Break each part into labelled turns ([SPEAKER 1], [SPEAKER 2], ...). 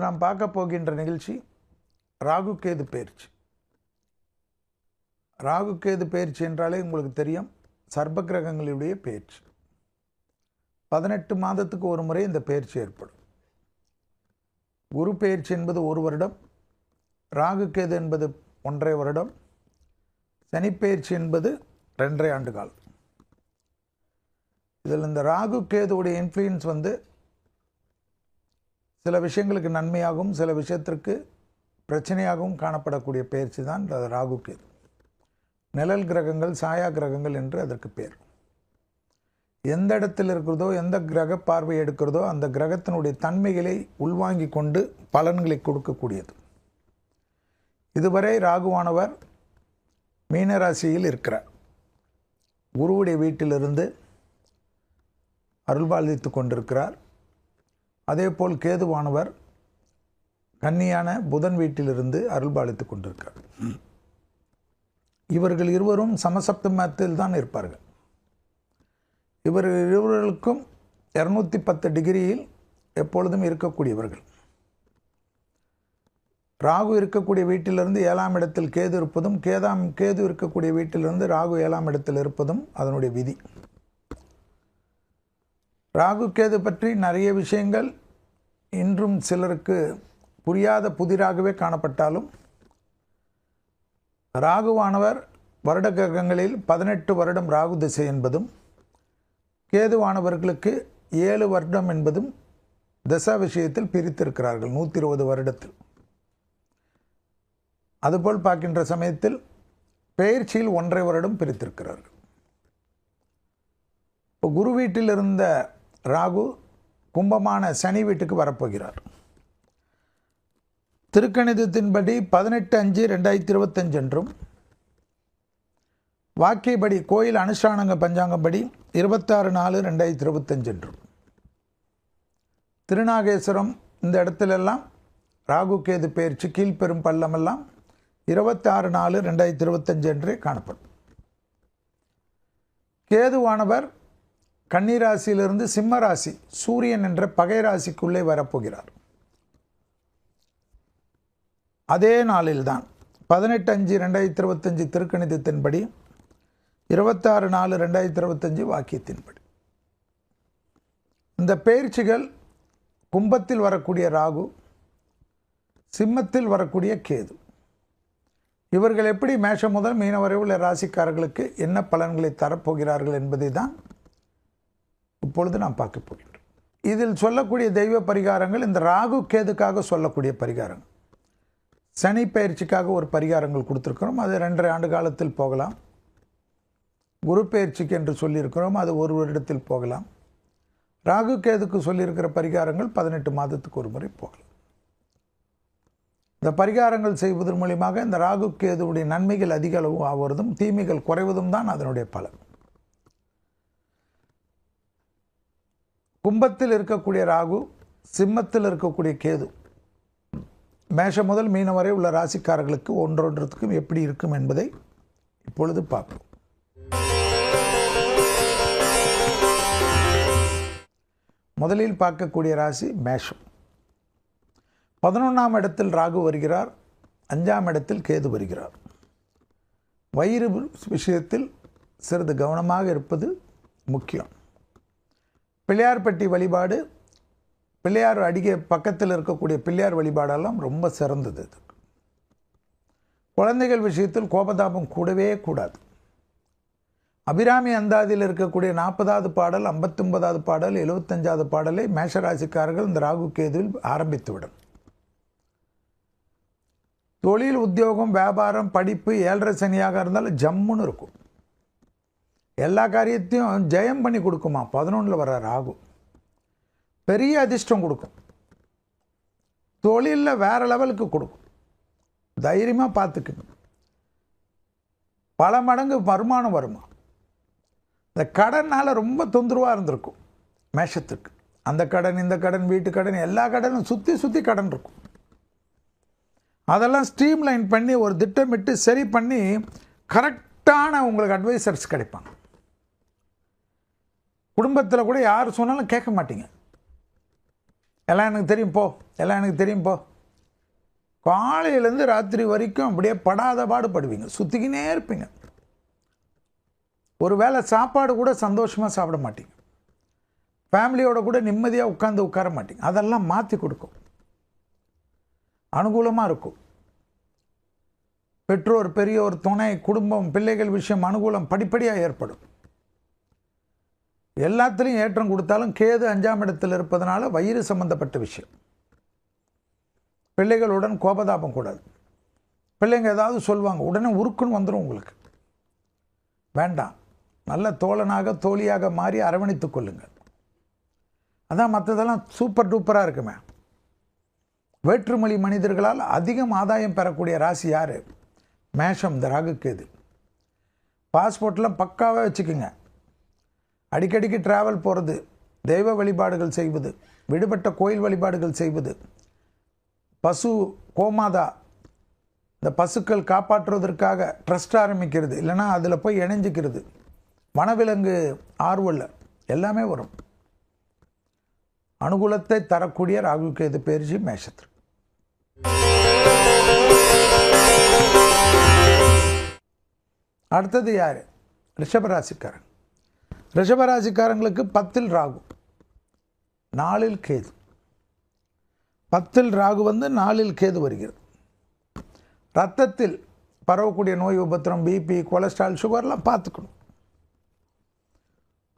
[SPEAKER 1] நாம் பார்க்க போகின்ற நிகழ்ச்சி ராகு கேது பெயர்ச்சி. ராகு கேது பெயர்ச்சி என்றாலே உங்களுக்கு தெரியும், சர்ப்ப கிரகங்களுடைய பெயர்ச்சி. 18 மாதத்துக்கு ஒரு முறை இந்த பெயர்ச்சி ஏற்படும். குரு பெயர்ச்சி என்பது 1 வருடம், ராகு கேது என்பது 1.5 வருடம், சனி பெயர்ச்சி என்பது 2.5 ஆண்டு காலம். இதில் இந்த ராகு கேதுவுடைய இன்ஃப்ளூயன்ஸ் சில விஷயங்களுக்கு நன்மையாகவும் சில விஷயத்திற்கு பிரச்சனையாகவும் காணப்படக்கூடிய பெயர்ச்சி தான் இந்த ராகு கேது. நிழல் கிரகங்கள், சாயா கிரகங்கள் என்று அதற்கு பேர். எந்த இடத்தில் இருக்கிறதோ, எந்த கிரக பார்வை எடுக்கிறதோ அந்த கிரகத்தினுடைய தன்மைகளை உள்வாங்கி கொண்டு பலன்களை கொடுக்கக்கூடியது. இதுவரை ராகுவானவர் மீனராசியில் இருக்கிறார். குருவுடைய வீட்டிலிருந்து அருள்பாலித்து கொண்டிருக்கிறார். அதேபோல் கேதுவானவர் கன்னியான புதன் வீட்டிலிருந்து அருள்பாலித்து கொண்டிருக்கிறார். இவர்கள் இருவரும் சமசப்தமத்தில் தான் இருப்பார்கள். இவர்கள் இருவர்களுக்கும் 210 டிகிரியில் எப்பொழுதும் இருக்கக்கூடியவர்கள். ராகு இருக்கக்கூடிய வீட்டிலிருந்து 7ஆம் இடத்தில் கேது இருப்பதும், கேது இருக்கக்கூடிய வீட்டிலிருந்து ராகு 7ஆம் இடத்தில் இருப்பதும் அதனுடைய விதி. ராகு கேது பற்றி நிறைய விஷயங்கள் இன்றும் சிலருக்கு புரியாத புதிராகவே காணப்பட்டாலும், ராகுவானவர் வருட கிரகங்களில் 18 வருடம் ராகு திசை என்பதும், கேதுவானவர்களுக்கு 7 வருடம் என்பதும் தசா விஷயத்தில் பிரித்திருக்கிறார்கள் 120 வருடத்தில். அதுபோல் பார்க்கின்ற சமயத்தில் பெயர்ச்சியில் 1.5 வருடம் பிரித்திருக்கிறார்கள். இப்போ குரு வீட்டில் இருந்த ராகு கும்பமான சனி வீட்டுக்கு வரப்போகிறார். திருக்கணிதத்தின்படி 18/5/2025 என்றும், வாக்கியப்படி கோயில் அனுஷ்டானங்க பஞ்சாங்கப்படி 26/4/2025 என்றும், திருநாகேஸ்வரம் இந்த இடத்திலெல்லாம் ராகு கேது பெயர்ச்சி கீழ்பெரும் பள்ளமெல்லாம் 26/4/2025 என்றே காணப்படும். கேதுவானவர் கன்னிராசியிலிருந்து சிம்ம ராசி சூரியன் என்ற பகை ராசிக்குள்ளே வரப்போகிறார். அதே நாளில்தான் 18/5/2025 திருக்கணிதத்தின்படி 26/4/2025 வாக்கியத்தின்படி இந்த பெயர்ச்சிகள் கும்பத்தில் வரக்கூடிய ராகு, சிம்மத்தில் வரக்கூடிய கேது, இவர்கள் எப்படி மேஷம் முதல் மீனம் வரை உள்ள ராசிக்காரர்களுக்கு என்ன பலன்களை தரப்போகிறார்கள் என்பதை தான் இப்பொழுது நாம் பார்க்க போகின்றோம். இதில் சொல்லக்கூடிய தெய்வ பரிகாரங்கள் இந்த ராகு கேதுக்காக சொல்லக்கூடிய பரிகாரங்கள். சனி பயிற்சிக்காக ஒரு பரிகாரங்கள் கொடுத்துருக்கிறோம், அது 2.5 ஆண்டு காலத்தில் போகலாம். குரு பயிற்சிக்கு என்று சொல்லியிருக்கிறோம், அது 1 வருடத்தில் போகலாம். ராகு கேதுக்கு சொல்லியிருக்கிற பரிகாரங்கள் 18 மாதத்துக்கு ஒரு முறை போகலாம். இந்த பரிகாரங்கள் செய்வதன் மூலியமாக இந்த ராகு கேதுவுடைய நன்மைகள் அதிக அளவு ஆவதும் தீமைகள் குறைவதும் தான் அதனுடைய பலன். கும்பத்தில் இருக்கக்கூடிய ராகு, சிம்மத்தில் இருக்கக்கூடிய கேது, மேஷம் முதல் மீனம் வரை உள்ள ராசிக்காரர்களுக்கு ஒன்றொன்றுக்கும் எப்படி இருக்கும் என்பதை இப்பொழுது பார்ப்போம். முதலில் பார்க்கக்கூடிய ராசி மேஷம். 11ஆம் இடத்தில் ராகு வருகிறார், 5ஆம் இடத்தில் கேது வருகிறார். வயிறு விஷயத்தில் சிறிது கவனமாக இருப்பது முக்கியம். பிள்ளையார்பட்டி வழிபாடு, பிள்ளையார் அடிக்க பக்கத்தில் இருக்கக்கூடிய பிள்ளையார் வழிபாடெல்லாம் ரொம்ப சிறந்தது. குழந்தைகள் விஷயத்தில் கோபதாபம் கூடவே கூடாது. அபிராமி அந்தாதியில் இருக்கக்கூடிய 40வது பாடல், 59வது பாடல், 75வது பாடலை மேஷராசிக்காரர்கள் இந்த ராகு கேதுவில் ஆரம்பித்துவிடும். தொழில், உத்தியோகம், வியாபாரம், படிப்பு 7.5 சனியாக இருந்தாலும் ஜம்முன்னு இருக்கும். எல்லா காரியத்தையும் ஜெயம் பண்ணி கொடுக்குமா. 11ல் வர ராகு பெரிய அதிர்ஷ்டம் கொடுக்கும். தொழிலில் வேறு லெவலுக்கு கொடுக்கும். தைரியமாக பார்த்துக்குங்க. பல மடங்கு வருமானம் வருமா. இந்த கடனால் ரொம்ப தொந்தரவாக இருந்திருக்கும் மேஷத்துக்கு. அந்த கடன், இந்த கடன், வீட்டு கடன், எல்லா கடனும் சுற்றி கடன் இருக்கும். அதெல்லாம் ஸ்ட்ரீம்லைன் பண்ணி ஒரு திட்டமிட்டு சரி பண்ணி கரெக்டான உங்களுக்கு அட்வைசர்ஸ் கிடைப்பாங்க. குடும்பத்தில் கூட யார் சொன்னாலும் கேட்க மாட்டீங்க. எல்லாம் எனக்கு தெரியும் போ, எல்லாம் எனக்கு தெரியும் போ. காலையிலேருந்து ராத்திரி வரைக்கும் அப்படியே படாத பாடுபடுவீங்க, சுற்றிக்கினே இருப்பீங்க. ஒரு வேளை சாப்பாடு கூட சந்தோஷமாக சாப்பிட மாட்டீங்க, ஃபேமிலியோட கூட நிம்மதியாக உட்கார மாட்டீங்க. அதெல்லாம் மாற்றி கொடுக்கும், அனுகூலமாக இருக்கும். பெற்றோர், பெரியோர், துணை, குடும்பம், பிள்ளைகள் விஷயம் அனுகூலம் படிப்படியாக ஏற்படும். எல்லாத்துலேயும் ஏற்றம் கொடுத்தாலும் கேது 5ஆம் இடத்தில் இருப்பதனால வயிறு சம்பந்தப்பட்ட விஷயம். பிள்ளைகளுடன் கோபதாபம் கூடாது. பிள்ளைங்க ஏதாவது சொல்லுவாங்க, உடனே உருக்குன்னு வந்துடும் உங்களுக்கு. வேண்டாம், நல்ல தோழனாக தோழியாக மாறி அரவணைத்து கொள்ளுங்கள். அதான் மற்றதெல்லாம் சூப்பர் டூப்பராக இருக்குமே. வேற்றுமொழி மனிதர்களால் அதிகம் ஆதாயம் பெறக்கூடிய ராசி யார்? மேஷம். இந்த ராகு கேது. பாஸ்போர்ட்லாம் பக்காவாக வச்சுக்கோங்க. அடிக்கடிக்கு ட்ராவல் போகிறது, தெய்வ வழிபாடுகள் செய்வது, விடுபட்ட கோயில் வழிபாடுகள் செய்வது, பசு கோமாதா இந்த பசுக்கள் காப்பாற்றுவதற்காக ட்ரஸ்ட் ஆரம்பிக்கிறது, இல்லைனா அதில் போய் இணைஞ்சிக்கிறது, வனவிலங்கு ஆர்வலர் எல்லாமே வரும். அனுகூலத்தை தரக்கூடிய ராகு கேது பெயர்ச்சி மேஷத்திற்கு. அடுத்தது யார்? ரிஷபராசிக்காரன். ரிஷபராசிக்காரங்களுக்கு 10ல் ராகு, 4ல் கேது. 10ல் ராகு வந்து 4ல் கேது வருகிறது. ரத்தத்தில் பரவக்கூடிய நோய், உபத்திரம், பிபி, கொலஸ்ட்ரால், சுகர்லாம் பார்த்துக்கணும்.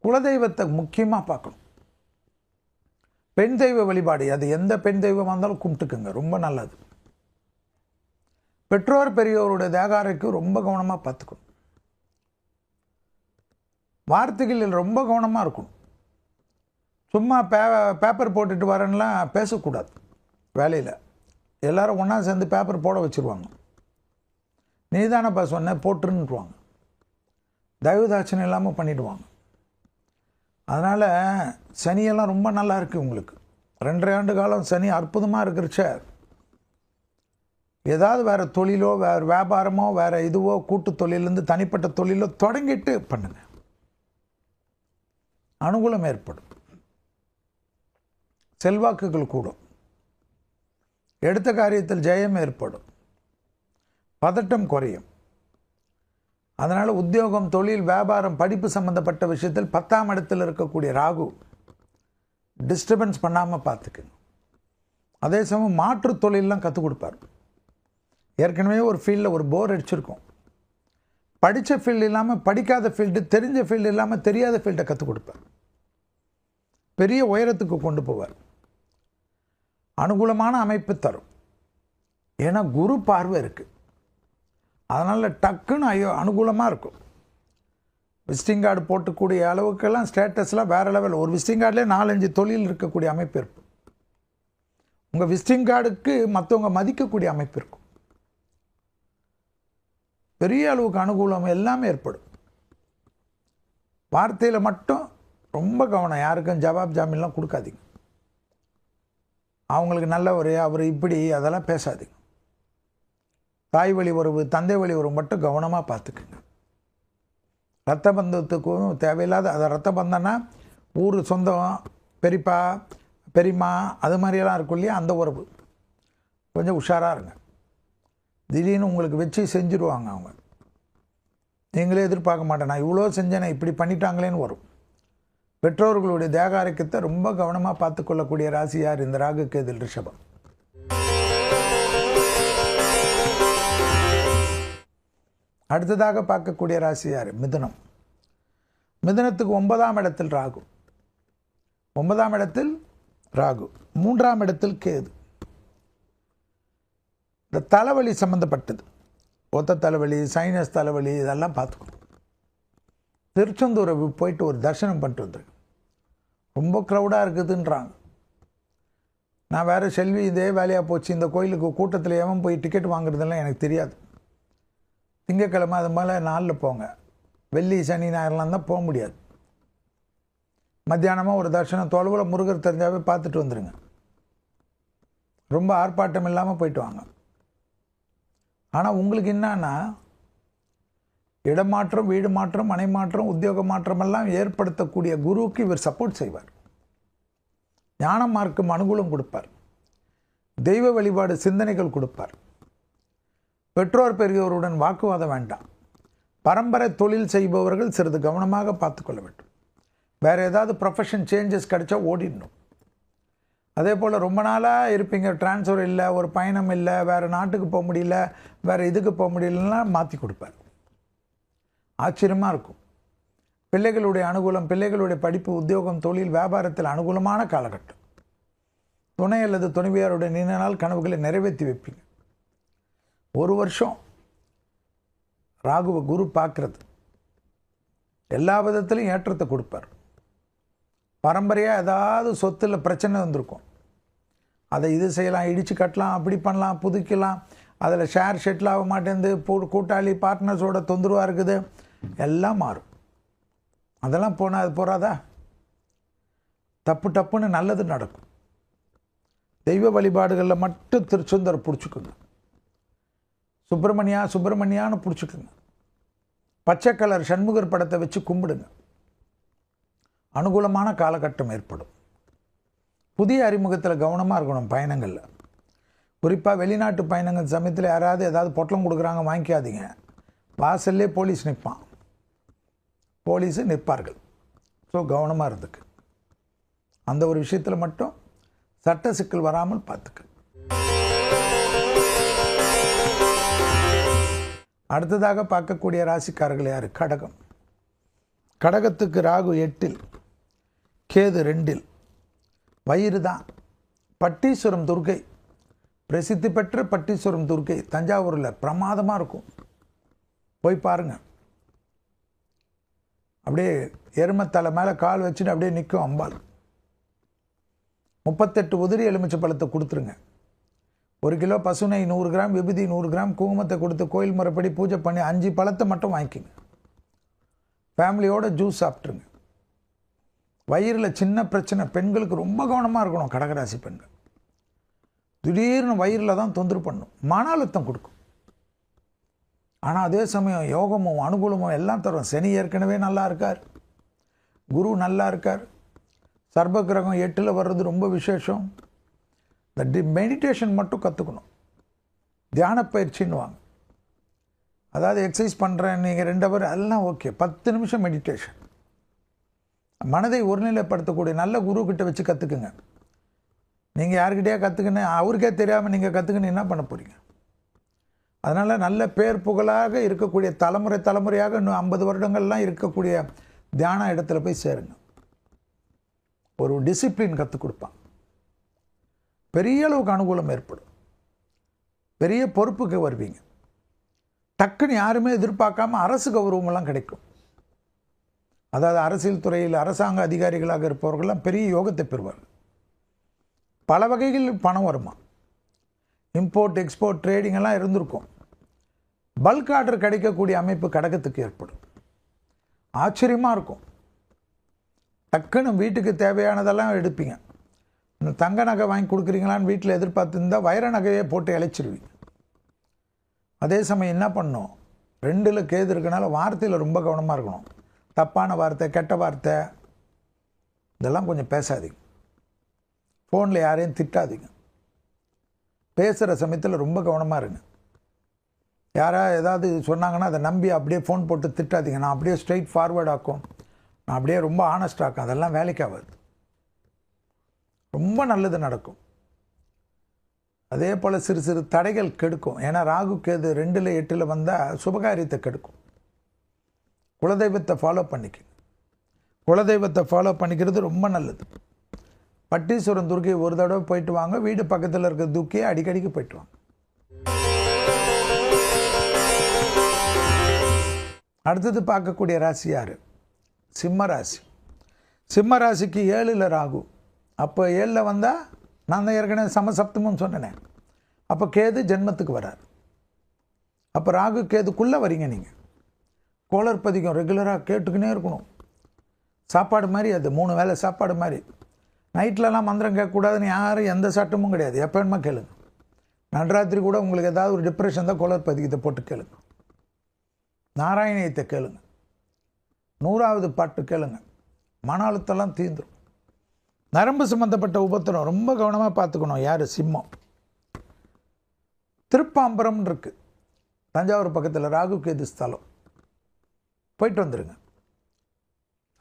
[SPEAKER 1] குலதெய்வத்தை முக்கியமாக பார்க்கணும். பெண் தெய்வ வழிபாடு, அது எந்த பெண் தெய்வமாக இருந்தாலும் கும்பிட்டுக்குங்க, ரொம்ப நல்லது. பெற்றோர் பெரியோருடைய தேகாரைக்கு ரொம்ப கவனமாக பார்த்துக்கணும். வார்த்தைகளில் ரொம்ப கவனமாக இருக்கணும். சும்மா பேப்பர் போட்டுட்டு வரேன்லாம் பேசக்கூடாது. வேலையில் எல்லோரும் ஒன்றா சேர்ந்து பேப்பர் போட வச்சுருவாங்க. நீதானப்பா சொன்ன போட்டுருன்னுவாங்க. தயவுதாட்சணம் இல்லாமல் பண்ணிவிடுவாங்க. அதனால் சனியெல்லாம் ரொம்ப நல்லா இருக்குது உங்களுக்கு. 2.5 ஆண்டு காலம் சனி அற்புதமாக இருக்கிறச்ச ஏதாவது வேறு தொழிலோ, வேறு வியாபாரமோ, வேறு இதுவோ, கூட்டு தொழிலேருந்து தனிப்பட்ட தொழிலோ தொடங்கிட்டு பண்ணுங்க, அனுகூலம் ஏற்படும். செல்வாக்குகள் கூடும். எடுத்த காரியத்தில் ஜெயம் ஏற்படும். பதட்டம் குறையும். அதனால் உத்தியோகம், தொழில், வியாபாரம், படிப்பு சம்பந்தப்பட்ட விஷயத்தில் 10ஆம் இடத்தில் இருக்கக்கூடிய ராகு டிஸ்டர்பன்ஸ் பண்ணாமல் பார்த்துக்குங்க. அதே சமயம் மாற்று தொழிலெலாம் கற்றுக் கொடுப்பார். ஏற்கனவே ஒரு ஃபீல்டில் ஒரு போர் அடிச்சிருக்கோம். படித்த ஃபீல்டு இல்லாமல் படிக்காத ஃபீல்டு, தெரிஞ்ச ஃபீல்டு இல்லாமல் தெரியாத ஃபீல்டை கற்றுக் கொடுப்பார். பெரிய உயரத்துக்கு கொண்டு போவார். அனுகூலமான அமைப்பு தரும். ஏன்னா குரு பார்வை இருக்குது. அதனால் டக்குன்னு அனுகூலமாக இருக்கும். விசிட்டிங் கார்டு போட்டுக்கூடிய அளவுக்கெல்லாம் ஸ்டேட்டஸ்லாம் வேறு லெவல். ஒரு விசிட்டிங் கார்டிலே 4-5 தொழில் இருக்கக்கூடிய அமைப்பு இருக்கும். உங்கள் விசிட்டிங் கார்டுக்கு மற்றவங்க மதிக்கக்கூடிய அமைப்பு இருக்கும். பெரிய அளவுக்கு அனுகூலம் எல்லாமே ஏற்படும். வார்த்தையில் மட்டும் ரொம்ப கவனம். யாருக்கும் ஜவாப் ஜாமீன்லாம் கொடுக்காதீங்க. அவங்களுக்கு நல்ல ஒரு அவர் இப்படி அதெல்லாம் பேசாதீங்க. தாய் வழி உறவு, தந்தை வழி உறவு மட்டும் கவனமாக பார்த்துக்குங்க. ரத்த பந்தத்துக்கும் தேவையில்லாத, அதை ரத்த பந்தம்னா ஊர் சொந்தம், பெரியப்பா பெரியம்மா அது மாதிரியெல்லாம் இருக்கும் இல்லையா, அந்த உறவு கொஞ்சம் உஷாராக இருங்க. திடீர்னு உங்களுக்கு வச்சு செஞ்சுருவாங்க அவங்க. நீங்களே எதிர்பார்க்க மாட்டேன், நான் இவ்வளோ செஞ்சேனே இப்படி பண்ணிட்டாங்களேன்னு வரும். பெற்றோர்களுடைய தேக ஆரோக்கியத்தை ரொம்ப கவனமாக பார்த்துக்கொள்ளக்கூடிய ராசி யார்? இந்த ராகு கேது ரிஷபம். அடுத்ததாக பார்க்கக்கூடிய ராசி யார்? மிதுனம். மிதுனத்துக்கு 9ஆம் இடத்தில் ராகு. 9ஆம் இடத்தில் ராகு, 3ஆம் இடத்தில் கேது. இந்த தலைவலி சம்மந்தப்பட்டது, ஒத்த தலைவலி, சைனஸ் தலைவலி, இதெல்லாம் பார்த்துக்கணும். திருச்செந்தூரை போயிட்டு ஒரு தரிசனம் பண்ணிட்டு வந்துருக்கு. ரொம்ப க்ரௌடாக இருக்குதுன்றாங்க. நான் வேறு செல்வி இதே வேலையாக போச்சு. இந்த கோயிலுக்கு கூட்டத்தில் எவன் போய் டிக்கெட் வாங்குறதெல்லாம் எனக்கு தெரியாது. திங்கக்கிழமை அது மேலே நாளில் போங்க. வெள்ளி சனி ஞாயிறுலாம் தான் போக முடியாது. மத்தியானமாக ஒரு தரிசனம், தொலைவில் முருகர் தெரிஞ்சாவே பார்த்துட்டு வந்துடுங்க. ரொம்ப ஆர்ப்பாட்டம் இல்லாமல் போயிட்டு வாங்க. ஆனால் உங்களுக்கு என்னன்னா, இடமாற்றம், வீடு மாற்றம், மனை மாற்றம், உத்தியோக மாற்றமெல்லாம் ஏற்படுத்தக்கூடிய குருவுக்கு இவர் சப்போர்ட் செய்வார். ஞான மார்க்கம் அனுகூலம் கொடுப்பார். தெய்வ வழிபாடு சிந்தனைகள் கொடுப்பார். பெற்றோர் பெரியவருடன் வாக்குவாதம் வேண்டாம். பரம்பரை தொழில் செய்பவர்கள் சிறிது கவனமாக பார்த்துக்கொள்ள வேண்டும். வேறு ஏதாவது ப்ரொஃபஷன் சேஞ்சஸ் கிடைச்சா ஓடிடணும். அதே போல் ரொம்ப நாளாக இருப்பீங்க, ட்ரான்ஸ்ஃபர் இல்லை, ஒரு பயணம் இல்லை, வேறு நாட்டுக்கு போக முடியல, வேறு இதுக்கு போக முடியலன்னா மாற்றி கொடுப்பார். ஆச்சரியமாக இருக்கும். பிள்ளைகளுடைய அனுகூலம், பிள்ளைகளுடைய படிப்பு, உத்தியோகம், தொழில், வியாபாரத்தில் அனுகூலமான காலகட்டம். துணை அல்லது துணைவியாருடைய நீண்ட நாள் கனவுகளை நிறைவேற்றி வைப்பீங்க. ஒரு வருஷம் ராகுவை குரு பார்க்கறது எல்லா விதத்திலையும் ஏற்றத்தை கொடுப்பார். பரம்பரையாக ஏதாவது சொத்தில் பிரச்சனை வந்திருக்கும், அதை இது செய்யலாம், இடித்து கட்டலாம், அப்படி பண்ணலாம், புதுக்கலாம், அதில் ஷேர் ஷெட்டில் ஆக மாட்டேங்குது, கூட்டாளி பார்ட்னர்ஸோட தொந்தரவாக இருக்குது, எல்லாம் மாறும். அதெல்லாம் போனால் அது போகாதா? டப்புன்னு நல்லது நடக்கும். தெய்வ வழிபாடுகளில் மட்டும் திருச்செந்தூரை பிடிச்சிக்குங்க. சுப்பிரமணியான்னு பிடிச்சிக்குங்க. பச்சை கலர் சண்முகர் படத்தை வச்சு கும்பிடுங்க. அனுகூலமான காலகட்டம் ஏற்படும். புதிய அறிமுகத்தில் கவனமாக இருக்கணும். பயணங்களில் குறிப்பாக வெளிநாட்டு பயணங்கள் சமயத்தில் யாராவது ஏதாவது பொட்டலம் கொடுக்குறாங்க, வாங்கிக்காதீங்க. வாசல்லே போலீஸ் நிற்பான், போலீஸு நிற்பார்கள். ஸோ கவனமாக இருந்துக்கு. அந்த ஒரு விஷயத்தில் மட்டும் சட்ட சிக்கல் வராமல் பார்த்துக்கு. அடுத்ததாக பார்க்கக்கூடிய ராசிக்காரர்கள் யார்? கடகம். கடகத்துக்கு ராகு 8, கேது 2. வயிறு தான். பட்டீஸ்வரம் துர்க்கை, பிரசித்தி பெற்ற பட்டீஸ்வரம் துர்க்கை தஞ்சாவூரில் பிரமாதமாக இருக்கும். போய் பாருங்கள். அப்படியே எருமத்தலை மேலே கால் வச்சுட்டு அப்படியே நிற்கும் அம்பாள். 38 உதிரி எலுமிச்சை பழத்தை கொடுத்துருங்க. 1 கிலோ பசுனை, 100 கிராம் விபூதி, 100 கிராம் குங்குமத்தை கொடுத்து கோயில் முறைப்படி பூஜை பண்ணி 5 பழத்தை மட்டும் வாங்கிக்கிங்க. ஃபேமிலியோட ஜூஸ் சாப்பிட்ருங்க. வயிறில் சின்ன பிரச்சனை, பெண்களுக்கு ரொம்ப கவனமாக இருக்கணும். கடகராசி பெண்கள் திடீர்னு வயிறில் தான் தொந்தரவு பண்ணும், மன அழுத்தம் கொடுக்கும். ஆனால் அதே சமயம் யோகமும் அனுகூலமும் எல்லாம் தரும். சனி ஏற்கனவே நல்லா இருக்கார், குரு நல்லா இருக்கார், சர்ப கிரகம் 8 வர்றது ரொம்ப விசேஷம். இந்த மெடிடேஷன் மட்டும் கற்றுக்கணும். தியான பயிற்சின்னுவாங்க. அதாவது எக்ஸசைஸ் பண்ணுறேன் நீங்கள் 2 ஹவர் எல்லாம் ஓகே, 10 நிமிஷம் மெடிடேஷன். மனதை ஒருநிலைப்படுத்தக்கூடிய நல்ல குருக்கிட்ட வச்சு கற்றுக்குங்க. நீங்கள் யாருக்கிட்டே கற்றுக்கின்னு அவருக்கே தெரியாமல் நீங்கள் கற்றுக்கின்னு என்ன பண்ண போகிறீங்க? அதனால் நல்ல பேர் புகழாக இருக்கக்கூடிய தலைமுறையாக இன்னும் 50 வருடங்கள்லாம் இருக்கக்கூடிய தியான இடத்துல போய் சேருங்க. ஒரு டிசிப்ளின் கற்றுக் கொடுப்பான். பெரிய அளவுக்கு அனுகூலம் ஏற்படும். பெரிய பொறுப்புக்கு வருவீங்க. டக்குன்னு யாருமே எதிர்பார்க்காம அரசு கௌரவங்கள்லாம் கிடைக்கும். அதாவது அரசியல் துறையில் அரசாங்க அதிகாரிகளாக இருப்பவர்கள்லாம் பெரிய யோகத்தை பெறுவார்கள். பல வகைகளில் பணம் வருமா. இம்போர்ட் எக்ஸ்போர்ட் ட்ரேடிங் எல்லாம் இருந்திருக்கும். பல்க் ஆர்டர் கிடைக்கக்கூடிய அமைப்பு கடகத்துக்கு ஏற்படும். ஆச்சரியமாக இருக்கும். டக்குன்னு வீட்டுக்கு தேவையானதெல்லாம் எடுப்பீங்க. இந்த தங்க நகை வாங்கி கொடுக்குறீங்களான்னு வீட்டில் எதிர்பார்த்துருந்தால் வைர நகையே போட்டு இழைச்சிருவீங்க. அதே சமயம் என்ன பண்ணணும், 2ல் கேது இருக்கனால வார்த்தையில் ரொம்ப கவனமாக இருக்கணும். தப்பான வார்த்தை, கெட்ட வார்த்தை இதெல்லாம் கொஞ்சம் பேசாதீங்க. ஃபோனில் யாரையும் திட்டாதீங்க. பேசுகிற சமயத்தில் ரொம்ப கவனமாக இருங்க. யாராவது ஏதாவது சொன்னாங்கன்னா அதை நம்பி அப்படியே ஃபோன் போட்டு திட்டாதீங்க. நான் அப்படியே ஸ்ட்ரெயிட் ஃபார்வேர்ட் ஆக்கும், நான் அப்படியே ரொம்ப ஆனஸ்ட் ஆக்கும். அதெல்லாம் வேலைக்காகாது. ரொம்ப நல்லது நடக்கும். அதே போல் சிறு சிறு தடைகள் கெடுக்கும். ஏன்னா ராகு கேது 2ல் 8ல் வந்தால் சுபகாரியத்தை கெடுக்கும். குலதெய்வத்தை ஃபாலோ பண்ணிக்கங்க. குலதெய்வத்தை ஃபாலோ பண்ணிக்கிறது ரொம்ப நல்லது. பட்டீஸ்வரம் துர்க்கை ஒரு தடவை போயிட்டு வாங்க. வீடு பக்கத்தில் இருக்கிற துர்க்கையை அடிக்கடிக்கு போயிட்டு வாங்க. அடுத்தது பார்க்கக்கூடிய ராசி யார்? சிம்ம ராசி. சிம்ம ராசிக்கு 7ல் ராகு. அப்போ 7ல் வந்தால் நான் தான் ஏற்கனவே சமசப்தமும் சொன்னேன். அப்போ கேது ஜென்மத்துக்கு வரார். அப்போ ராகு கேதுக்குள்ளே வரீங்க. நீங்கள் கோளர் பதிக்கும் ரெகுலராக கேட்டுக்கினே இருக்கணும். சாப்பாடு மாதிரி அது, 3 வேளை சாப்பாடு மாதிரி. நைட்லலாம் மந்திரம் கேட்கக்கூடாதுன்னு யாரும் எந்த சட்டமும் கிடையாது. எப்போ வேணுமா கேளுங்க. நடுராத்திரி கூட உங்களுக்கு ஏதாவது ஒரு டிப்ரெஷன் தான் கோளர் பதிக்கத்தை போட்டு கேளுங்க. நாராயணியத்தை கேளுங்க. 100வது பாட்டு கேளுங்க. மன அழுத்தம்லாம் தீர்ந்துடும். நரம்பு சம்மந்தப்பட்ட உபத்திரம் ரொம்ப கவனமாக பார்த்துக்கணும். யார்? சிம்மம். திருப்பாம்பரம் இருக்குது தஞ்சாவூர் பக்கத்தில், ராகு கேது ஸ்தலம். போயிட்டு வந்துடுங்க.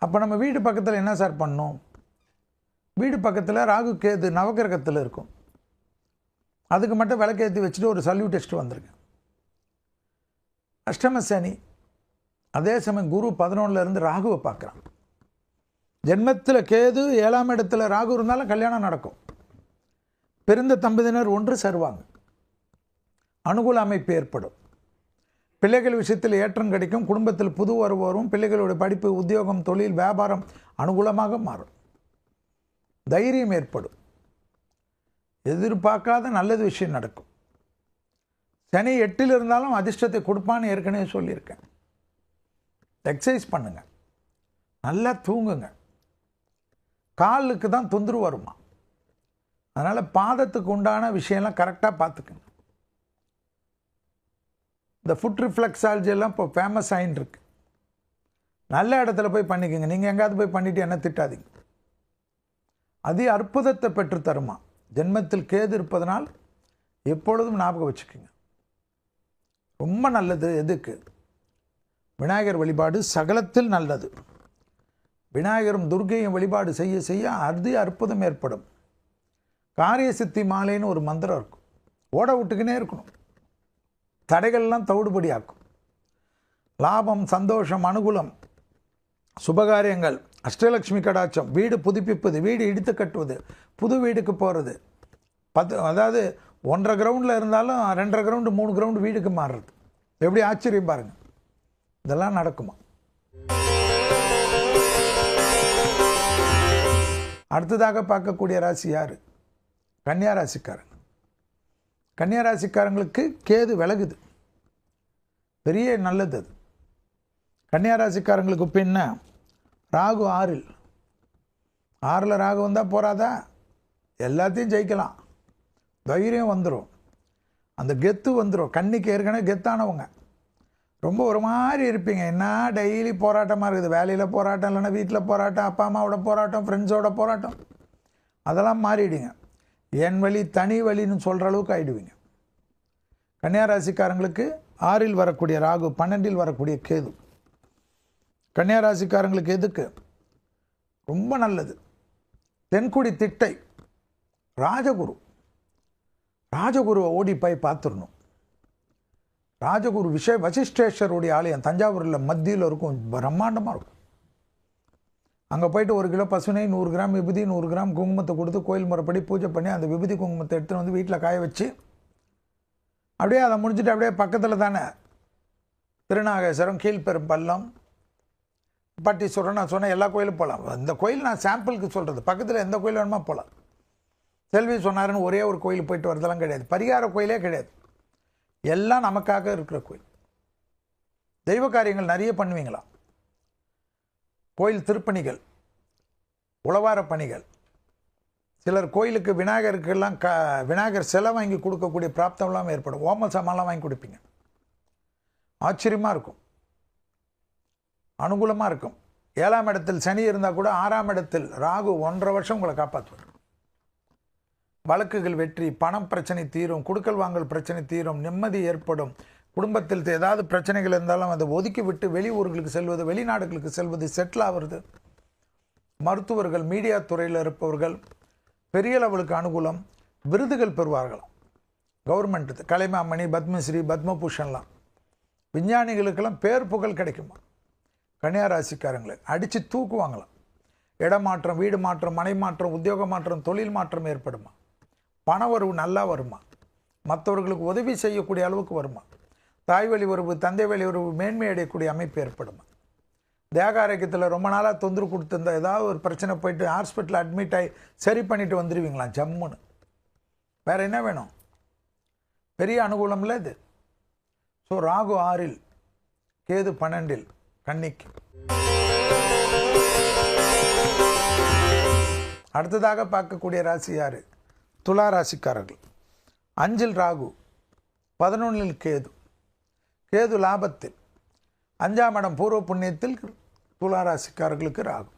[SPEAKER 1] அப்போ நம்ம வீடு பக்கத்தில் என்ன சார் பண்ணோம்? வீடு பக்கத்தில் ராகு கேது நவகிரகத்தில் இருக்கும். அதுக்கு மட்டும் விளக்கேற்றி வச்சுட்டு ஒரு சல்யூட் வந்துருங்க. அஷ்டம சனி, அதே சமயம் குரு 11லேருந்து ராகுவை பார்க்குறான். ஜென்மத்தில் கேது 7ஆம் இடத்துல ராகு இருந்தாலும் கல்யாணம் நடக்கும். பிறந்த தம்பதியினர் ஒன்று சேருவாங்க. அனுகூல அமைப்பு ஏற்படும். பிள்ளைகள் விஷயத்தில் ஏற்றம் கிடைக்கும். குடும்பத்தில் புது வரவு வரும். பிள்ளைகளுடைய படிப்பு, உத்தியோகம், தொழில், வியாபாரம் அனுகூலமாக மாறும். தைரியம் ஏற்படும். எதிர்பார்க்காத நல்லது விஷயம் நடக்கும். சனி 8ல் இருந்தாலும் அதிர்ஷ்டத்தை கொடுப்பான்னு ஏற்கனவே சொல்லியிருக்கேன். எக்ஸசைஸ் பண்ணுங்க, நல்லா தூங்குங்க. காலுக்கு தான் தொந்தரவு வருமா, அதனால் பாதத்துக்கு உண்டான விஷயம்லாம் கரெக்டாக பார்த்துக்குங்க. இந்த ஃபுட் ரிஃப்ளெக்ஸாலஜி எல்லாம் இப்போ ஃபேமஸ் ஆகின்னு இருக்கு. நல்ல இடத்துல போய் பண்ணிக்கோங்க. நீங்கள் எங்கேயாவது போய் பண்ணிவிட்டு என்ன திட்டாதீங்க. அதே அற்புதத்தை பெற்று தருமா. ஜென்மத்தில் கேது இருப்பதனால் எப்பொழுதும் ஞாபகம் வச்சுக்கோங்க. ரொம்ப நல்லது. எதுக்கு? விநாயகர் வழிபாடு சகலத்தில் நல்லது. விநாயகரும் துர்க்கையும் வழிபாடு செய்ய செய்ய அற்புதம் ஏற்படும். காரிய சித்தி மாலைன்னு ஒரு மந்திரம் இருக்கும். ஓட விட்டுக்கினே இருக்கணும். தடைகள்லாம் தவிடுபடியாக்கும். லாபம், சந்தோஷம், அனுகூலம், சுபகாரியங்கள், அஷ்டலட்சுமி கடாட்சம், வீடு புதுப்பிப்பது, வீடு இடித்து கட்டுவது, புது வீடுக்கு போகிறது, அதாவது 1.5 கிரவுண்டில் இருந்தாலும் 2.5 கிரவுண்டு 3 கிரவுண்டு வீடுக்கு மாறுறது. எப்படி ஆச்சரியம் பாருங்கள். இதெல்லாம் நடக்குமா? அடுத்ததாக பார்க்கக்கூடிய ராசி யார்? கன்னியா ராசிக்காரங்க. கன்னியா ராசிக்காரங்களுக்கு கேது விலகுது. பெரிய நல்லது அது. கன்னியா ராசிக்காரங்களுக்கு இப்போ என்ன? ராகு 6ல் ராகு வந்தால் போகாதா? எல்லாத்தையும் ஜெயிக்கலாம். தைரியம் வந்துடும். அந்த கெத்து வந்துடும். கன்னிக்கு ஏற்கனவே கெத்தானவங்க. ரொம்ப ஒரு மாதிரி இருப்பீங்க. என்ன டெய்லி போராட்டமாக இருக்குது. வேலையில் போராட்டம், இல்லைன்னா வீட்டில் போராட்டம், அப்பா அம்மாவோட போராட்டம், ஃப்ரெண்ட்ஸோட போராட்டம், அதெல்லாம் மாறிடுங்க. என் வழி தனி வழின்னு சொல்கிற அளவுக்கு ஆகிடுவீங்க. கன்னியா ராசிக்காரங்களுக்கு 6ல் வரக்கூடிய ராகு, 12ல் வரக்கூடிய கேது. கன்னியா ராசிக்காரங்களுக்கு எதுக்கு ரொம்ப நல்லது? தென்குடி திட்டை ராஜகுருவை ஓடி போய் பார்த்துடணும். ராஜகுரு வசிஷ்டேஸ்வருடைய ஆலயம் தஞ்சாவூரில் மத்தியில் இருக்கும். பிரம்மாண்டமாக இருக்கும். அங்கே போயிட்டு 1 கிலோ பசுனை, 100 கிராம் விபூதி, 100 கிராம் குங்குமத்தை கொடுத்து கோயில் முறைப்படி பூஜை பண்ணி அந்த விபூதி குங்குமத்தை எடுத்துகிட்டு வந்து வீட்டில் காய வச்சு அப்படியே அதை முடிச்சுட்டு அப்படியே பக்கத்தில் தானே திருநாகேஸ்வரம், கீழ்பெரும்பள்ளம், பட்டீஸ்வரன், நான் சொன்ன எல்லா கோயிலும் போகலாம். இந்த கோயில் நான் சாம்பிளுக்கு சொல்கிறது. பக்கத்தில் எந்த கோயில் வேணுமா போகலாம். செல்வி சொன்னாருன்னு ஒரே ஒரு கோயில் போயிட்டு வரதெல்லாம் கிடையாது. பரிகார கோயிலே கிடையாது. எல்லாம் நமக்காக இருக்கிற கோயில். தெய்வ காரியங்கள் நிறைய பண்ணுவீங்களா? கோயில் திருப்பணிகள், உழவார பணிகள். சிலர் கோயிலுக்கு விநாயகருக்கெல்லாம் விநாயகர் சிலை வாங்கி கொடுக்கக்கூடிய பிராப்தம்லாம் ஏற்படும். ஓம சாமான்லாம் வாங்கி கொடுப்பீங்க. ஆச்சரியமாக இருக்கும். அனுகூலமாக இருக்கும். 7ஆம் இடத்தில் சனி இருந்தால் கூட 6ஆம் இடத்தில் ராகு 1.5 வருஷம் உங்களை காப்பாற்றுவார். வழக்குகள் வெற்றி, பணம் பிரச்சனை தீரும், கொடுக்கல் வாங்கல் பிரச்சனை தீரும், நிம்மதி ஏற்படும். குடும்பத்தில் ஏதாவது பிரச்சனைகள் இருந்தாலும் அதை ஒதுக்கி விட்டு வெளியூர்களுக்கு செல்வது, வெளிநாடுகளுக்கு செல்வது, செட்டில் ஆகிறது. மருத்துவர்கள், மீடியா துறையில் இருப்பவர்கள் பெரிய லெவலுக்கு அனுகூலம். விருதுகள் பெறுவார்களாம். கவர்மெண்ட் கலைமாமணி, பத்மஸ்ரீ, பத்மபூஷன்லாம். விஞ்ஞானிகளுக்கெல்லாம் பேர் புகழ் கிடைக்குமா? கன்னியா ராசிக்காரங்களை அடித்து தூக்குவாங்களாம். இடமாற்றம், வீடு மாற்றம், மனை மாற்றம், உத்தியோக மாற்றம், தொழில் மாற்றம் ஏற்படுமா? பண வரவு நல்லா வருமா? மற்றவர்களுக்கு உதவி செய்யக்கூடிய அளவுக்கு வருமா? தாய் வழி உறவு, தந்தை வழி உறவு மேன்மை அடையக்கூடிய அமைப்பு ஏற்படுமா? தேக ஆரோக்கியத்தில் ரொம்ப நாளாக தொந்தரவு கொடுத்துருந்தா ஏதாவது ஒரு பிரச்சனை போயிட்டு ஹாஸ்பிட்டலில் அட்மிட் ஆகி சரி பண்ணிட்டு வந்துடுவீங்களா ஜம்முன்னு? வேறு என்ன வேணும்? பெரிய அனுகூலம்ல இது. ஸோ ராகு 6ல், கேது 12ல் கன்னிக்கு. அடுத்ததாக பார்க்கக்கூடிய ராசி யார்? துலா ராசிக்காரர்கள். 5ல் ராகு, 11ல் கேது. கேது லாபத்தில், 5ஆம் இடம் பூர்வ புண்ணியத்தில் துலா ராசிக்காரர்களுக்கு ராகு.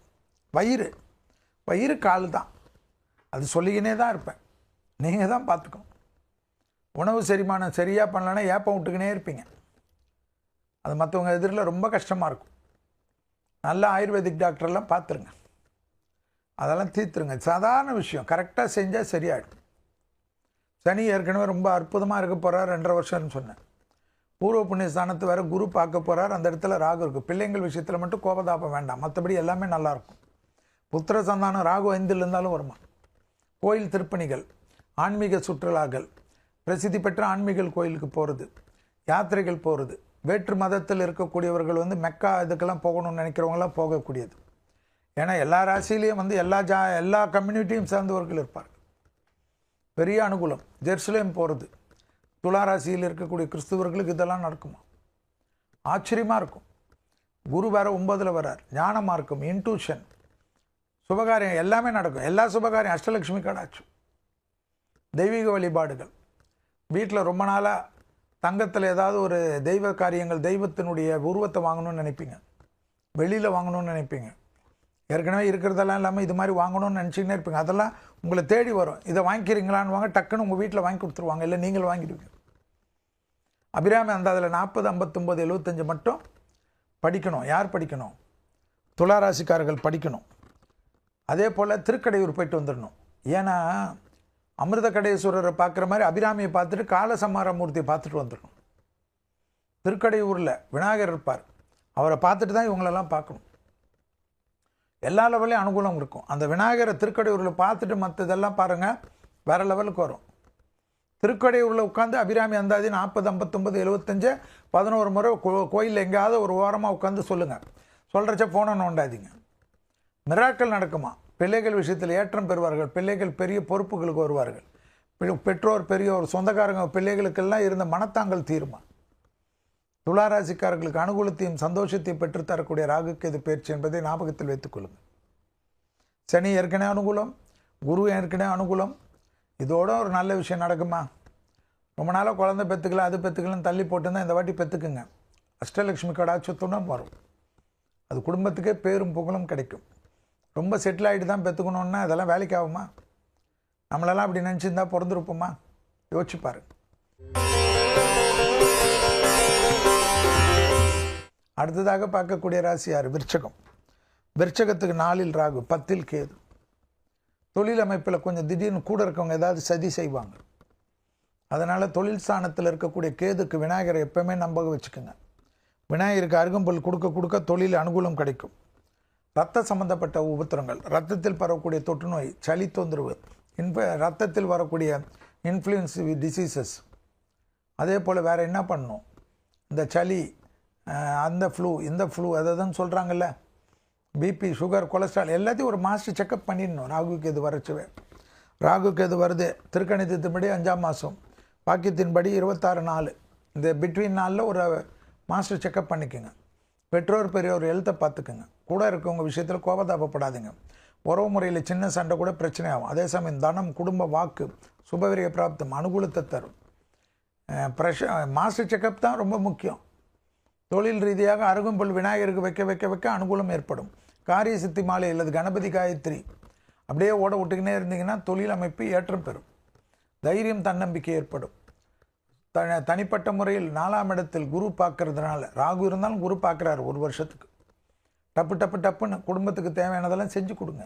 [SPEAKER 1] வயிறு கால் தான். அது சொல்லிக்கினே தான் இருப்பேன். நீங்கள் தான் பார்த்துக்கணும். உணவு செரிமானம் சரியாக பண்ணலன்னா ஏப்பம் விட்டுக்கினே இருப்பீங்க. அது மற்றவங்க எதிரில் ரொம்ப கஷ்டமாக இருக்கும். நல்ல ஆயுர்வேதிக் டாக்டர்லாம் பார்த்துருங்க, அதெல்லாம் தீர்த்துருங்க. சாதாரண விஷயம், கரெக்டாக செஞ்சால் சரியாயிடும். சனி ஏற்கனவே ரொம்ப அற்புதமாக இருக்க போகிறார், 2.5 வருஷம்னு சொன்னேன். பூர்வ புண்ணிய ஸ்தானத்து வேறு குரு பார்க்க போகிறார். அந்த இடத்துல ராகு இருக்குது. பிள்ளைங்கள் விஷயத்தில் மட்டும் கோபதாபம் வேண்டாம், மற்றபடி எல்லாமே நல்லாயிருக்கும். புத்திர சந்தானம் ராகு 5 இருந்தாலும் வருமா. கோயில் திருப்பணிகள், ஆன்மீக சுற்றுலாக்கள், பிரசித்தி பெற்ற ஆன்மீக கோயிலுக்கு போகிறது, யாத்திரைகள் போகிறது, வேற்று மதத்தில் இருக்கக்கூடியவர்கள் மெக்கா இதுக்கெல்லாம் போகணும்னு நினைக்கிறவங்களாம் போகக்கூடியது. ஏன்னா எல்லா ராசியிலையும் எல்லா கம்யூனிட்டியும் சேர்ந்தவர்கள் இருப்பார்கள். பெரிய அனுகூலம். ஜெருசலேம் போகிறது, துலா ராசியில் இருக்கக்கூடிய கிறிஸ்துவர்களுக்கு இதெல்லாம் நடக்குமா? ஆச்சரியமாக இருக்கும். குரு வேறு 9ல் வரார். ஞான மார்க்கம், இன்ட்யூஷன், சுபகாரியம் எல்லாமே நடக்கும். எல்லா சுபகாரியம், அஷ்டலட்சுமி கடாட்சம், தெய்வீக வழிபாடுகள். வீட்டில் ரொம்ப நாளாக தங்கத்தில் ஏதாவது ஒரு தெய்வ காரியங்கள், தெய்வத்தினுடைய உருவத்தை வாங்கணும்னு நினைப்பீங்க, வெளியில் வாங்கணும்னு நினைப்பீங்க. ஏற்கனவே இருக்கிறதெல்லாம் இல்லாமல் இது மாதிரி வாங்கணும்னு நினச்சிக்கினே இருப்பீங்க. அதெல்லாம் உங்களை தேடி வரும். இதை வாங்கிக்கிறீங்களான்னு வாங்க, டக்குன்னு உங்கள் வீட்டில் வாங்கி கொடுத்துருவாங்க, இல்லை நீங்கள் வாங்கிடுவீங்க. அபிராமி அந்த அதில் 40, 59, 75 மட்டும் படிக்கணும். யார் படிக்கணும்? துளாராசிக்காரர்கள் படிக்கணும். அதே போல் திருக்கடையூர் போயிட்டு வந்துடணும். ஏன்னா அமிர்த கடேஸ்வரரை பார்க்குற மாதிரி அபிராமியை பார்த்துட்டு காலசம்மாரமூர்த்தியை பார்த்துட்டு வந்துடணும். திருக்கடையூரில் விநாயகர் இருப்பார், அவரை பார்த்துட்டு தான் இவங்களெல்லாம் பார்க்கணும். எல்லா லெவலையும் அனுகூலம் இருக்கும். அந்த விநாயகரை திருக்கடையூரில் பார்த்துட்டு மற்றதெல்லாம் பாருங்கள், வேறு லெவலுக்கு வரும். திருக்கடையூரில் உட்காந்து அபிராமி அந்தாதி 40, 59, 75 11 முறை கோயிலில் எங்கேயாவது ஒரு ஓரமாக உட்காந்து சொல்லுங்கள். சொல்கிறச்ச ஃபோனை நோண்டாதீங்க. மிராக்கள் நடக்குமா? பிள்ளைகள் விஷயத்தில் ஏற்றம் பெறுவார்கள். பிள்ளைகள் பெரிய பொறுப்புகளுக்கு வருவார்கள். பெற்றோர், பெரியோர், சொந்தக்காரங்க பிள்ளைகளுக்கெல்லாம் இருந்த மனத்தாங்கள் தீருமா? துளாராசிக்காரர்களுக்கு அனுகூலத்தையும் சந்தோஷத்தையும் பெற்றுத்தரக்கூடிய ராகுக்கு இது பயிற்சி என்பதை ஞாபகத்தில் வைத்துக் கொள்ளுங்கள். சனி ஏற்கனவே அனுகூலம், குரு ஏற்கனவே அனுகூலம். இதோட ஒரு நல்ல விஷயம் நடக்குமா? ரொம்ப நாளாக குழந்தை பெற்றுக்கலாம், அது பெற்றுக்கலாம் தள்ளி போட்டுருந்தா இந்த வாட்டி பெற்றுக்குங்க. அஷ்டலட்சுமி கடாட்சத்துடன் வரும். அது குடும்பத்துக்கே பேரும் புகழும் கிடைக்கும். ரொம்ப செட்டில் ஆகிட்டு தான் பெற்றுக்கணுன்னா அதெல்லாம் வேலைக்கு ஆகுமா? நம்மளெல்லாம் அப்படி நினச்சிருந்தா பிறந்திருப்போமா? யோசிச்சு பாருங்க. அடுத்ததாக பார்க்கக்கூடிய ராசி யார்? விருச்சகம். விருச்சகத்துக்கு 4ல் ராகு, 10ல் கேது. தொழில் அமைப்பில் கொஞ்சம் திடீர்னு கூட இருக்கவங்க ஏதாவது சதி செய்வாங்க. அதனால் தொழில் ஸ்தானத்தில் இருக்கக்கூடிய கேதுக்கு விநாயகரை எப்பவுமே நம்ப வச்சுக்கோங்க. விநாயகருக்கு அருகம்புல் கொடுக்க தொழில் அனுகூலம் கிடைக்கும். இரத்த சம்பந்தப்பட்ட உபத்திரங்கள், இரத்தத்தில் பரவக்கூடிய தொற்று நோய், சளி தொந்தரவு, இரத்தத்தில் வரக்கூடிய இன்ஃப்ளூயன்ஸ் டிசீசஸ், அதே போல் வேறு என்ன பண்ணணும்? இந்த சளி, அந்த ஃப்ளூ, இந்த ஃப்ளூ, அதான் சொல்கிறாங்கல்ல, பிபி, சுகர், கொலஸ்ட்ரால் எல்லாத்தையும் ஒரு மாஸ்டர் செக்கப் பண்ணிடணும். ராகுக்கு எது வரச்சுவே. ராகுக்கு எது வருது? திருக்கணிதத்தின்படி 5ஆம் மாதம், வாக்கியத்தின்படி 26 நாள், இந்த பிட்வீன் நாளில் ஒரு மாஸ்டர் செக்கப் பண்ணிக்கோங்க. பெற்றோர் பெரியோர் ஹெல்த்தை பார்த்துக்குங்க. கூட இருக்கவங்க விஷயத்தில் கோபதாபப்படாதீங்க. உறவு முறையில் சின்ன சண்டை கூட பிரச்சனை ஆகும். அதே சமயம் தனம், குடும்ப, வாக்கு, சுபவிரிய பிராப்தம், அனுகூலத்தை தரும். மாஸ்டர் செக்கப் தான் ரொம்ப முக்கியம். தொழில் ரீதியாக அருகம்புல் விநாயகருக்கு வைக்க அனுகூலம் ஏற்படும். காரிய சித்தி மாலை அல்லது கணபதி காயத்ரி அப்படியே ஓட விட்டுக்கினே இருந்தீங்கன்னா தொழில் அமைப்பு ஏற்றம் பெறும். தைரியம், தன்னம்பிக்கை ஏற்படும். தனிப்பட்ட முறையில் 4ஆம் இடத்தில் குரு பார்க்கறதுனால, ராகு இருந்தாலும் குரு பார்க்குறாரு 1 வருஷத்துக்கு. டப்புன்னு குடும்பத்துக்கு தேவையானதெல்லாம் செஞ்சு கொடுங்க.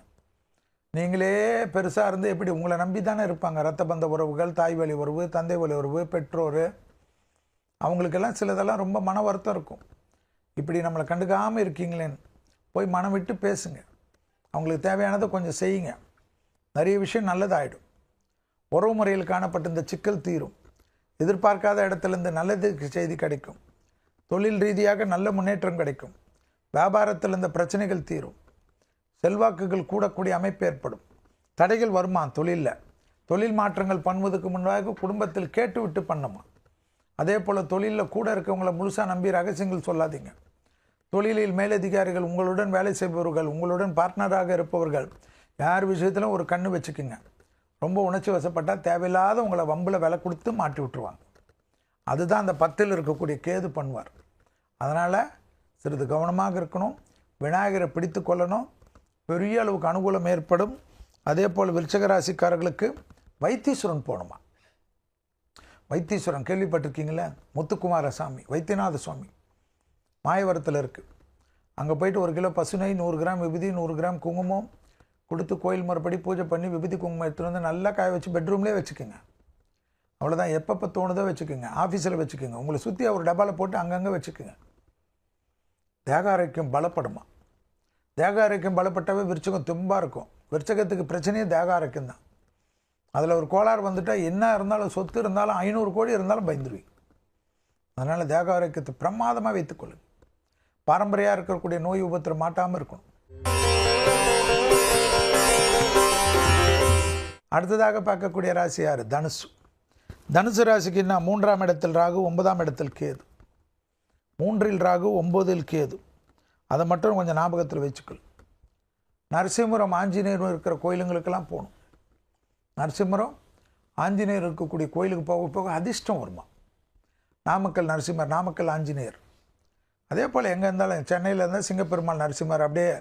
[SPEAKER 1] நீங்களே பெருசாக இருந்து எப்படி உங்களை நம்பி தானே இருப்பாங்க. இரத்த பந்த உறவுகள், தாய் வழி உறவு, தந்தை வழி உறவு, பெற்றோர், அவங்களுக்கெல்லாம் சிலதெல்லாம் ரொம்ப மன வருத்தம் இருக்கும். இப்படி நம்மளை கண்டுக்காமல் இருக்கீங்களேன்னு போய் மனம் விட்டு பேசுங்க. அவங்களுக்கு தேவையானதை கொஞ்சம் செய்யுங்க. நிறைய விஷயம் நல்லதாகிடும். உறவு முறையில் காணப்பட்ட இந்த சிக்கல் தீரும். எதிர்பார்க்காத இடத்துலேருந்து நல்லது செய்தி கிடைக்கும். தொழில் ரீதியாக நல்ல முன்னேற்றம் கிடைக்கும். வியாபாரத்தில் இந்த பிரச்சனைகள் தீரும். செல்வாக்குகள் கூடக்கூடிய அமைப்பு ஏற்படும். தடைகள் வருமா தொழிலில்? தொழில் மாற்றங்கள் பண்ணுவதற்கு முன்பாக குடும்பத்தில் கேட்டு விட்டு பண்ணுமா. அதே போல் தொழிலில் கூட இருக்கவங்களை முழுசாக நம்பி ரகசியங்கள் சொல்லாதீங்க. தொழிலில் மேலதிகாரிகள், உங்களுடன் வேலை செய்பவர்கள், உங்களுடன் பார்ட்னராக இருப்பவர்கள் யார் விஷயத்திலும் ஒரு கண்ணு வச்சுக்குங்க. ரொம்ப உணர்ச்சி வசப்பட்டால் தேவையில்லாத உங்களை வம்பில் விலை கொடுத்து மாட்டி விட்டுருவாங்க. அதுதான் அந்த 10ல் இருக்கக்கூடிய கேது பண்ணுவார். அதனால் சிறிது கவனமாக இருக்கணும். விநாயகரை பிடித்து கொள்ளணும். பெரிய அளவுக்கு அனுகூலம் ஏற்படும். அதே போல் விருச்சிக ராசிக்காரர்களுக்கு வைத்தீஸ்வரன் போகணுமா. வைத்தீஸ்வரன் கேள்விப்பட்டிருக்கீங்களே, முத்துக்குமாரசாமி வைத்தியநாத சுவாமி மாயவரத்தில் இருக்குது. அங்கே போயிட்டு 1 கிலோ பசுனை, 100 கிராம் விபூதி, 100 கிராம் குங்குமம் கொடுத்து கோயில் முறைப்படி பூஜை பண்ணி விபூதி குங்குமம் எடுத்துகிட்டு வந்து நல்லா காய வச்சு பெட்ரூம்லேயே வச்சுக்கோங்க. அவ்வளோதான். எப்பப்போ தோணுதோ வச்சுக்கோங்க. ஆஃபீஸில் வச்சுக்கோங்க. உங்களை சுற்றி ஒரு டப்பாவில் போட்டு அங்கங்கே வச்சுக்கோங்க. தேக ஆரோக்கியம் பலப்படுமா. தேக ஆரோக்கியம் பலப்பட்டாவே விருச்சகம் தெம்பாக இருக்கும். விருச்சகத்துக்கு பிரச்சனையே தேக ஆரோக்கியம் தான். அதில் ஒரு கோளாறு வந்துட்டால் என்ன இருந்தாலும், சொத்து இருந்தாலும், 500 கோடி இருந்தாலும் பயந்துருவீங்க. அதனால் தேக ஆரோக்கியத்தை பிரமாதமாக வைத்துக்கொள்ளுங்க. பாரம்பரியாக இருக்கக்கூடிய நோய் உபத்திரம் மாட்டாமல் இருக்கணும். அடுத்ததாக பார்க்கக்கூடிய ராசி யார்? தனுசு. தனுசு ராசிக்கு என்ன? 3ஆம் இடத்தில் ராகு, 9ஆம் இடத்தில் கேது. 3இல் ராகு, 9இல் கேது. அதை மட்டும் கொஞ்சம் ஞாபகத்தில் வச்சுக்கணும். நரசிம்மரம் ஆஞ்சநேயரும் இருக்கிற கோயிலுங்களுக்கெல்லாம் போகணும். நரசிம்மரம் ஆஞ்சநேயர் இருக்கக்கூடிய கோயிலுக்கு போக போக அதிர்ஷ்டம் வருமா. நாமக்கல் நரசிம்மர், நாமக்கல் ஆஞ்சநேயர். அதே போல் எங்கே இருந்தாலும் சென்னையில் இருந்தால் சிங்கப்பெருமாள் நரசிம்மர், அப்படியே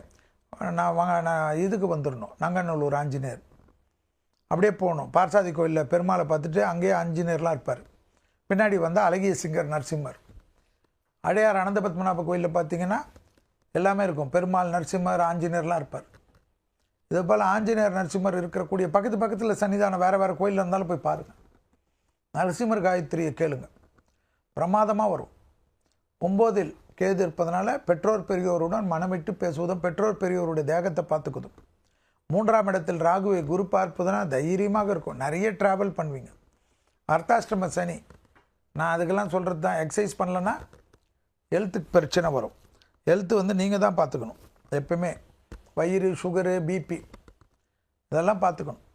[SPEAKER 1] நான் இதுக்கு வந்துடணும், நங்கநல்லூர் ஆஞ்சநேயர், அப்படியே போகணும். பார்சாதி கோயிலில் பெருமாளை பார்த்துட்டு அங்கேயே ஆஞ்சநேயர்லாம் இருப்பார். பின்னாடி வந்தால் அழகிய சிங்கர் நரசிம்மர். அடையார் அனந்த பத்மநாப கோயிலில் பார்த்தீங்கன்னா எல்லாமே இருக்கும். பெருமாள், நரசிம்மர், ஆஞ்சநேயர்லாம் இருப்பார். இதே போல் ஆஞ்சநேயர் நரசிம்மர் இருக்கக்கூடிய பக்கத்தில் சன்னிதானம் வேறு கோயிலில் இருந்தாலும் போய் பாருங்கள். நரசிம்மர் காயத்ரியை கேளுங்க, பிரமாதமாக வரும். 9இல் கேது இருப்பதனால பெற்றோர் பெரியோருடன் மனமிட்டு பேசுவதும், பெற்றோர் பெரியோருடைய தேகத்தை பார்த்துக்குதும். 3ஆம் இடத்தில் ராகுவை குரு பார்ப்பதுனா தைரியமாக இருக்கும். நிறைய ட்ராவல் பண்ணுவீங்க. அர்த்தாஷ்டம சனி, நான் அதுக்கெல்லாம் சொல்கிறது தான். எக்ஸசைஸ் பண்ணலன்னா ஹெல்த்துக்கு பிரச்சனை வரும். ஹெல்த்து நீங்கள் தான் பார்த்துக்கணும். எப்பவுமே வயிறு, சுகரு, பிபி இதெல்லாம் பார்த்துக்கணும்.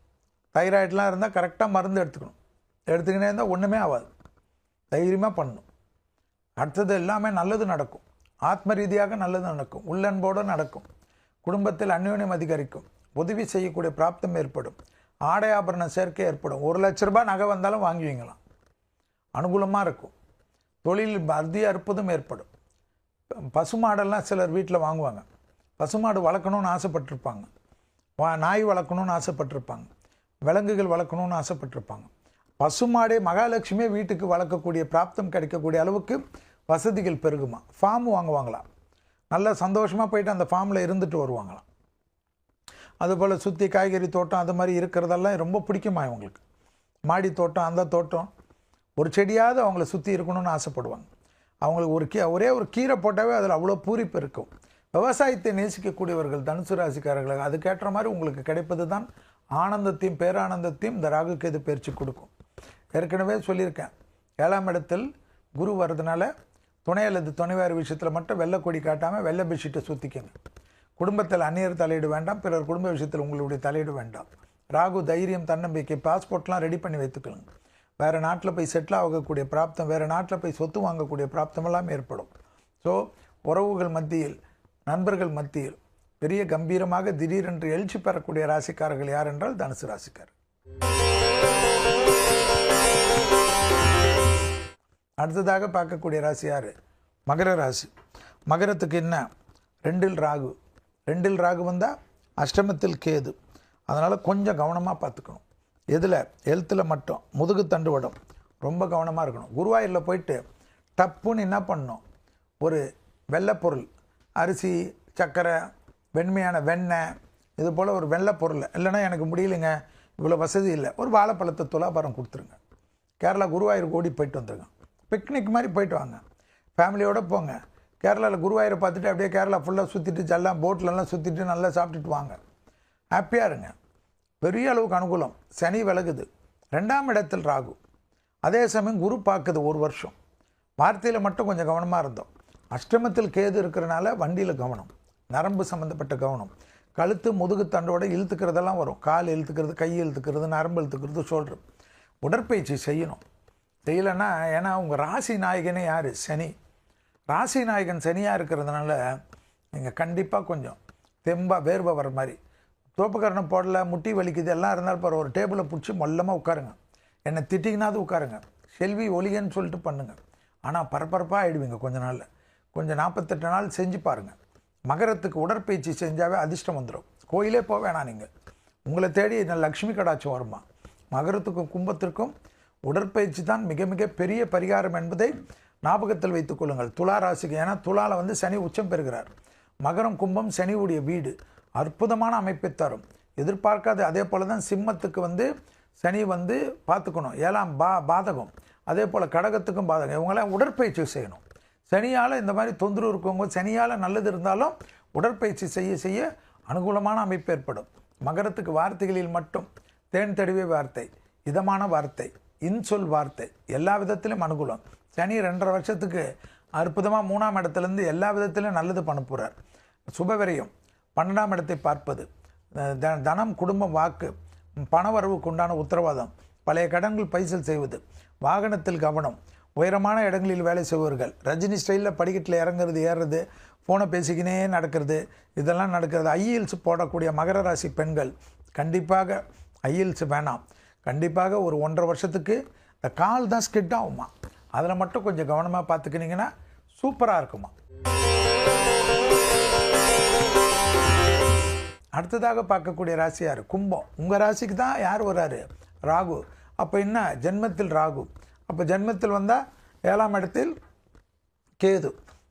[SPEAKER 1] தைராய்டெலாம் இருந்தால் கரெக்டாக மருந்து எடுத்துக்கணும். எடுத்துக்கினே இருந்தால் ஒன்றுமே ஆகாது. தைரியமாக பண்ணணும். அடுத்தது எல்லாமே நல்லது நடக்கும். ஆத்ம ரீதியாக நல்லது நடக்கும். உள்ளன்போடு நடக்கும். குடும்பத்தில் அந்யோன்யம் அதிகரிக்கும். உதவி செய்யக்கூடிய பிராப்தம் ஏற்படும். ஆடை ஆபரண சேர்க்கை ஏற்படும். 1 லட்ச ரூபாய் நகை வந்தாலும் வாங்குவீங்களாம். அனுகூலமாக இருக்கும். தொழில் அறுதிய அற்புதம் ஏற்படும். பசுமாடெல்லாம் சிலர் வீட்டில் வாங்குவாங்க. பசுமாடு வளர்க்கணும்னு ஆசைப்பட்டிருப்பாங்க. நாய் வளர்க்கணும்னு ஆசைப்பட்டிருப்பாங்க. விலங்குகள் வளர்க்கணும்னு ஆசைப்பட்டிருப்பாங்க. பசுமாடே மகாலட்சுமியே வீட்டுக்கு வளர்க்கக்கூடிய பிராப்தம் கிடைக்கக்கூடிய அளவுக்கு வசதிகள் பெருகுமா. ஃபார்ம் வாங்குவாங்களாம். நல்லா சந்தோஷமாக போயிட்டு அந்த ஃபார்மில் இருந்துட்டு வருவாங்களாம். அதுபோல் சுற்றி காய்கறி தோட்டம் அது மாதிரி இருக்கிறதெல்லாம் ரொம்ப பிடிக்குமா இவங்களுக்கு. மாடி தோட்டம், அந்த தோட்டம், ஒரு செடியாவது அவங்கள சுற்றி இருக்கணும்னு ஆசைப்படுவாங்க. அவங்களுக்கு ஒரே ஒரு கீரை போட்டாவே அதில் அவ்வளோ பூரிப்பு இருக்கும். விவசாயத்தை நேசிக்கக்கூடியவர்கள் தனுசு ராசிக்காரர்கள், அதுக்கேற்ற மாதிரி உங்களுக்கு கிடைப்பது தான் ஆனந்தத்தையும் பேரானந்தத்தையும் இந்த ராகு கேது பயிற்சி கொடுக்கும். ஏற்கனவே சொல்லியிருக்கேன், 7ஆம் இடத்தில் குரு வர்றதுனால துணை அல்லது துணைவாரி விஷயத்தில் மட்டும் வெள்ளைக்கொடி காட்டாமல் வெள்ளை பெட்ஷீட்டை சுற்றிக்கங்க. குடும்பத்தில் அந்நியர் தலையீடு வேண்டாம். பிறர் குடும்ப விஷயத்தில் உங்களுடைய தலையீடு வேண்டாம். ராகு தைரியம், தன்னம்பிக்கை, பாஸ்போர்ட்லாம் ரெடி பண்ணி வைத்துக்கலுங்க. வேறு நாட்டில் போய் செட்டில் ஆகக்கூடிய பிராப்தம், வேறு நாட்டில் போய் சொத்து வாங்கக்கூடிய பிராப்தமெல்லாம் ஏற்படும். ஸோ உறவுகள் மத்தியில், நண்பர்கள் மத்தியில் பெரிய கம்பீரமாக திடீரென்று எழுச்சி பெறக்கூடிய ராசிக்காரர்கள் யார் என்றால் தனுசு ராசிக்காரர். அடுத்ததாக பார்க்கக்கூடிய ராசி யார்? மகர ராசி. மகரத்துக்கு என்ன? 2இல் ராகு. 2இல் ராகு வந்தால் அஷ்டமத்தில் கேது. அதனால் கொஞ்சம் கவனமாக பார்த்துக்கணும். எதில்? ஹெல்த்தில் மட்டும். முதுகு தண்டுவடம் ரொம்ப கவனமாக இருக்கணும். குருவாயூரில் போயிட்டு டப்புன்னு என்ன பண்ணணும், ஒரு வெள்ளை பொருள், அரிசி, சர்க்கரை, வெண்மையான வெண்ணெய், இது போல் ஒரு வெள்ளை பொருள், இல்லைன்னா எனக்கு முடியலைங்க, இவ்வளோ வசதி இல்லை, ஒரு வாழைப்பழத்தை துலாபாரம் கொடுத்துருங்க. கேரளா குருவாயூருக்கு ஓடி போயிட்டு வந்துருங்க. பிக்னிக் மாதிரி போயிட்டு வாங்க. ஃபேமிலியோடு போங்க. கேரளாவில் குருவாயூரை பார்த்துட்டு அப்படியே கேரளா ஃபுல்லாக சுற்றிட்டு, ஜல்லாம் போட்லெல்லாம் சுற்றிட்டு நல்லா சாப்பிட்டுட்டு வாங்க. ஹாப்பியாக இருங்க. பெரிய அளவுக்கு அனுகூலம். சனி விலகுது. 2ஆம் இடத்தில் ராகு. அதே சமயம் குரு பார்க்குது 1 வருஷம். வார்த்தையில் மட்டும் கொஞ்சம் கவனமாக இருந்தோம். அஷ்டமத்தில் கேது இருக்கிறனால வண்டியில் கவனம், நரம்பு சம்மந்தப்பட்ட கவனம், கழுத்து முதுகு தண்டோடு இழுத்துக்கிறதெல்லாம் வரும். கால் இழுத்துக்கிறது, கை இழுத்துக்கிறது, நரம்பு இழுத்துக்கிறது, ஷோல்டர். உடற்பயிற்சி செய்யணும். செய்யலைன்னா, ஏன்னா உங்கள் ராசி நாயகனே யார்? சனி. ராசி நாயகன் சனியாக இருக்கிறதுனால நீங்கள் கண்டிப்பாக கொஞ்சம் தெம்பாக வேர்வை வர மாதிரி, தோப்புக்கரணம் போடல, முட்டி வலிக்குது எல்லாம் இருந்தாலும் பாரு, ஒரு டேபிளை பிடிச்சி மொல்லமாக உட்காருங்க. என்னை திட்டிங்கனாவது உட்காருங்க. செல்வி ஒலிகன்னு சொல்லிட்டு பண்ணுங்கள். ஆனால் பரபரப்பாக ஆகிடுவீங்க கொஞ்ச நாளில். கொஞ்சம் 48 நாள் செஞ்சு பாருங்கள். மகரத்துக்கு உடற்பயிற்சி செஞ்சாவே அதிர்ஷ்டம் வந்துடும். கோயிலே போக வேணாம். நீங்கள் உங்களை தேடி லக்ஷ்மி கடாட்சம் வருமா. மகரத்துக்கும் கும்பத்திற்கும் உடற்பயிற்சி தான் மிக மிக பெரிய பரிகாரம் என்பதை ஞாபகத்தில் வைத்துக் கொள்ளுங்கள். துலா ராசிக்கு, ஏன்னா துலாவில் சனி உச்சம் பெறுகிறார். மகரம் கும்பம் சனியுடைய வீடு, அற்புதமான அமைப்பை தரும். எதிர்பார்க்காத. அதே போல் தான் சிம்மத்துக்கு சனி பார்த்துக்கணும், 7ஆம் பாதகம். அதே போல் கடகத்துக்கும் பாதகம். இவங்களாம் உடற்பயிற்சி செய்யணும். சனியால் இந்த மாதிரி தொந்தரவு இருக்கவங்க, சனியால் நல்லது இருந்தாலும் உடற்பயிற்சி செய்ய செய்ய அனுகூலமான அமைப்பு ஏற்படும். மகரத்துக்கு வார்த்தைகளில் மட்டும் தேன் தடவிய வார்த்தை, இதமான வார்த்தை, இன்சொல் வார்த்தை, எல்லா விதத்திலும் அனுகூலம். சனி 2.5 வருஷத்துக்கு அற்புதமாக 3ஆம் இடத்துலேருந்து எல்லா விதத்திலும் நல்லது பண்ண போகிறார். சுபவிரயம், 12ஆம் இடத்தை பார்ப்பது, தனம், குடும்பம், வாக்கு, பணவரவுக்கு உண்டான உத்தரவாதம், பழைய கடன்கள் பைசல் செய்வது, வாகனத்தில் கவனம், உயரமான இடங்களில் வேலை செய்வர்கள், ரஜினி ஸ்டைலில் படிக்கட்டில் இறங்குறது ஏறுறது, ஃபோனை பேசிக்கினே நடக்கிறது, இதெல்லாம் நடக்கிறது. ஐஇஎல்ஸ் போடக்கூடிய மகர ராசி பெண்கள் கண்டிப்பாக ஐஇஎல்ஸ் வேணாம். கண்டிப்பாக ஒரு 1.5 வருஷத்துக்கு இந்த கால் தான் ஸ்கிட் ஆகுமா, அதில் மட்டும் கொஞ்சம் கவனமாக பார்த்துக்கினீங்கன்னா சூப்பராக இருக்குமா. அடுத்ததாக பார்க்கக்கூடிய ராசி யார்? கும்பம். உங்கள் ராசிக்கு தான் யார் வர்றாரு? ராகு. அப்போ என்ன? ஜென்மத்தில் ராகு. அப்போ ஜென்மத்தில் வந்தால் 7ஆம் இடத்தில் கேது,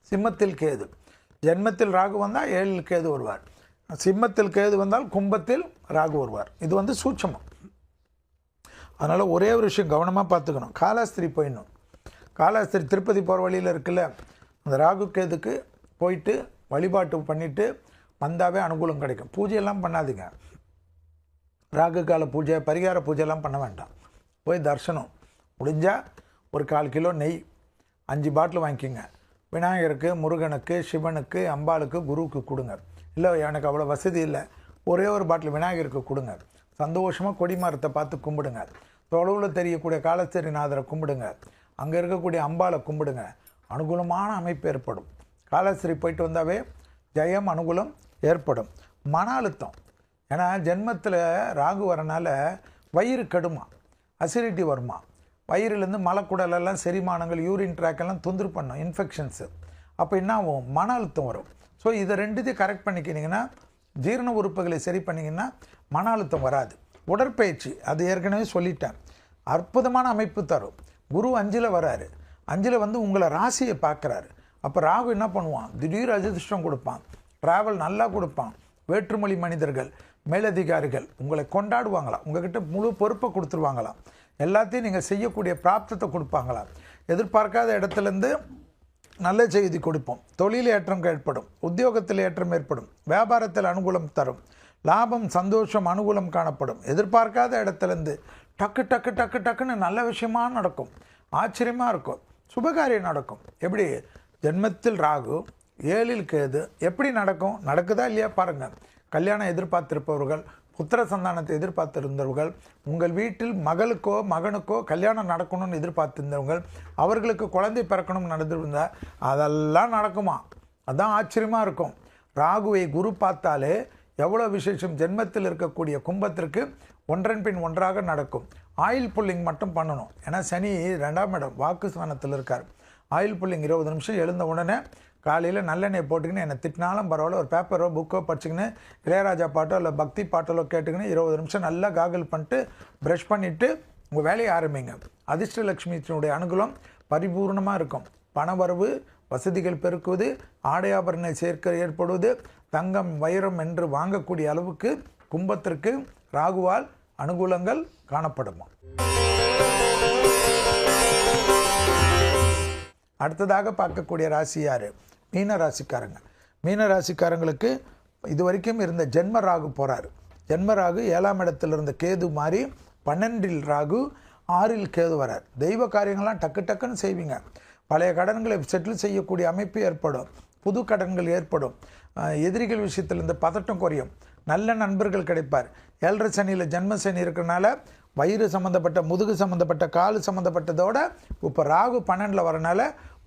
[SPEAKER 1] சிம்மத்தில் கேது. ஜென்மத்தில் ராகு வந்தால் 7இல் கேது வருவார். சிம்மத்தில் கேது வந்தால் கும்பத்தில் ராகு வருவார். இது சூட்சமம். அதனால் ஒரே ஒரு விஷயம் கவனமாக பார்த்துக்கணும். காலாஸ்திரி போயிடணும். காலாஸ்திரி திருப்பதி போகிற வழியில் இருக்குல்ல, அந்த ராகு கேதுக்கு போயிட்டு வழிபாட்டு பண்ணிவிட்டு வந்தாவே அனுகூலம் கிடைக்கும். பூஜையெல்லாம் பண்ணாதீங்க. ராகு கால பூஜை, பரிகார பூஜையெல்லாம் பண்ண வேண்டாம். போய் தரிசனம் முடிஞ்சால் ஒரு 1/4 கிலோ நெய், 5 பாட்டில் வாங்கிக்கோங்க. விநாயகருக்கு, முருகனுக்கு, சிவனுக்கு, அம்பாளுக்கு, குருவுக்கு கொடுங்க. இல்லை எனக்கு அவ்வளோ வசதி இல்லை, ஒரே ஒரு பாட்டில் விநாயகருக்கு கொடுங்க. சந்தோஷமாக கொடிமரத்தை பார்த்து கும்பிடுங்க. தொலைவில் தெரியக்கூடிய காலஸ்திரிநாதரை கும்பிடுங்க. அங்கே இருக்கக்கூடிய அம்பாளை கும்பிடுங்க. அனுகூலமான அமைப்பு ஏற்படும். காலஸ்திரி போயிட்டு வந்தாவே ஜெயம், அனுகூலம் ஏற்படும். மன அழுத்தம், ஏன்னா ஜென்மத்தில் ராகு வரனால வயிறு கெடுமா, அசிடிட்டி வருமா, வயிறுலேருந்து மலக்குடலெல்லாம் செரிமானங்கள், யூரின் ட்ராக்கெல்லாம் தொந்தரவு பண்ணும், இன்ஃபெக்ஷன்ஸு. அப்போ என்ன ஆகும்? மன அழுத்தம் வரும். ஸோ இதை ரெண்டுத்தையும் கரெக்ட் பண்ணிக்கினீங்கன்னா, ஜீரண உறுப்புகளை சரி பண்ணிங்கன்னா மன அழுத்தம் வராது. உடற்பயிற்சி, அது ஏற்கனவே சொல்லிட்டேன், அற்புதமான அமைப்பு தரும். குரு 5ல் வராரு. 5ல் உங்களை ராசியை பார்க்குறாரு. அப்போ ராகு என்ன பண்ணுவான்? திடீர் அதிர்ஷ்டம் கொடுப்பான், ட்ராவல் நல்லா கொடுப்பான். வேற்றுமொழி மனிதர்கள், மேலதிகாரிகள் உங்களை கொண்டாடுவாங்களாம், உங்ககிட்ட முழு பொறுப்பை கொடுத்துருவாங்களாம், எல்லாத்தையும் நீங்கள் செய்யக்கூடிய பிராப்தத்தை கொடுப்பாங்களாம். எதிர்பார்க்காத இடத்துலேருந்து நல்ல செய்தி கொடுப்போம். தொழில் ஏற்றம் ஏற்படும், உத்தியோகத்தில் ஏற்றம் ஏற்படும், வியாபாரத்தில் அனுகூலம் தரும், லாபம், சந்தோஷம், அனுகூலம் காணப்படும். எதிர்பார்க்காத இடத்துலேருந்து டக்கு டக்கு டக்கு டக்குன்னு நல்ல விஷயமாக நடக்கும், ஆச்சரியமாக இருக்கும், சுபகாரியம் நடக்கும். எப்படி? ஜென்மத்தில் ராகு, 7இல் கேது. எப்படி நடக்கும்? நடக்குதா இல்லையா பாருங்கள். கல்யாணம் எதிர்பார்த்திருப்பவர்கள், புத்திர சந்தானத்தை எதிர்பார்த்திருந்தவர்கள், உங்கள் வீட்டில் மகளுக்கோ மகனுக்கோ கல்யாணம் நடக்கணும்னு எதிர்பார்த்திருந்தவர்கள், அவர்களுக்கு குழந்தை பிறக்கணும்னு நடந்திருந்தால் அதெல்லாம் நடக்குமா? அதுதான் ஆச்சரியமாக இருக்கும். ராகுவை குரு பார்த்தாலே எவ்வளோ விசேஷம். ஜென்மத்தில் இருக்கக்கூடிய கும்பத்திற்கு ஒன்றன் பின் ஒன்றாக நடக்கும். ஆயில் புல்லிங் மட்டும் பண்ணணும். ஏன்னா சனி 2ஆம் இடம் வாக்கு ஸ்தானத்தில் இருக்கார். ஆயில் புல்லிங் 20 நிமிஷம் எழுந்த உடனே காலையில் நல்லெண்ணெய் போட்டுக்கின்னு என்னை திட்டினாலும் பரவாயில்ல, ஒரு பேப்பரோ புக்கோ படிச்சுக்கின்னு இளையராஜா பாட்டோ இல்லை பக்தி பாட்டோ கேட்டுக்கின்னு 20 நிமிஷம் நல்லா காகல் பண்ணிட்டு ப்ரஷ் பண்ணிவிட்டு உங்கள் வேலையை ஆரம்பிங்க. அதிர்ஷ்டலட்சுமியினுடைய அனுகூலம் பரிபூர்ணமாக இருக்கும். பணவரவு, வசதிகள் பெருக்குவது, ஆடையாபரண சேர்க்கை ஏற்படுவது, தங்கம், வைரம் என்று வாங்கக்கூடிய அளவுக்கு கும்பத்திற்கு ராகுவால் அனுகூலங்கள் காணப்படுமா. அடுத்ததாக பார்க்கக்கூடிய ராசி யார்? மீன ராசிக்காரங்க. மீன ராசிக்காரங்களுக்கு இது வரைக்கும் இருந்த ஜென்ம ராகு போகிறார். ஜென்ம ராகு 7ஆம் இடத்தில் இருந்த கேது மாறி 12இல் ராகு, 6இல் கேது வரார். தெய்வ காரியங்கள்லாம் டக்கு டக்குன்னு செய்வீங்க. பழைய கடன்களை செட்டில் செய்யக்கூடிய அமைப்பு ஏற்படும். புது கடன்கள் ஏற்படும். எதிரிகள் விஷயத்தில் இந்த பதட்டம் குறையும். நல்ல நண்பர்கள் கிடைப்பார். 7.5 சனியில் ஜென்ம சனி இருக்கிறனால வயிறு சம்மந்தப்பட்ட, முதுகு சம்மந்தப்பட்ட, காலு சம்மந்தப்பட்டதோட இப்போ ராகு 12இல் வரனால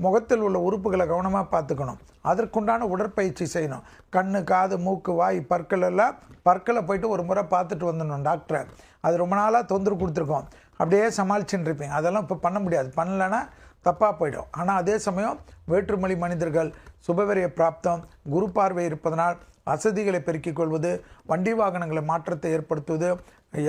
[SPEAKER 1] முகத்தில் உள்ள உறுப்புகளை கவனமாக பார்த்துக்கணும். அதற்குண்டான உடற்பயிற்சி செய்யணும். கண்ணு, காது, மூக்கு, வாய், பற்கள் எல்லாம் பற்களை போயிட்டு ஒரு முறை பார்த்துட்டு வந்துடணும் டாக்டரை. அது ரொம்ப நாளாக தொந்தரவு கொடுத்துருக்கோம், அப்படியே சமாளிச்சுன்னு இருப்பீங்க. அதெல்லாம் இப்போ பண்ண முடியாது. பண்ணலைன்னா தப்பாக போயிடும். ஆனால் அதே சமயம் வேற்றுமொழி மனிதர்கள், சுபவிரய பிராப்தம், குரு பார்வை இருப்பதனால் வசதிகளை பெருக்கிக் கொள்வது, வண்டி வாகனங்களை மாற்றத்தை ஏற்படுத்துவது,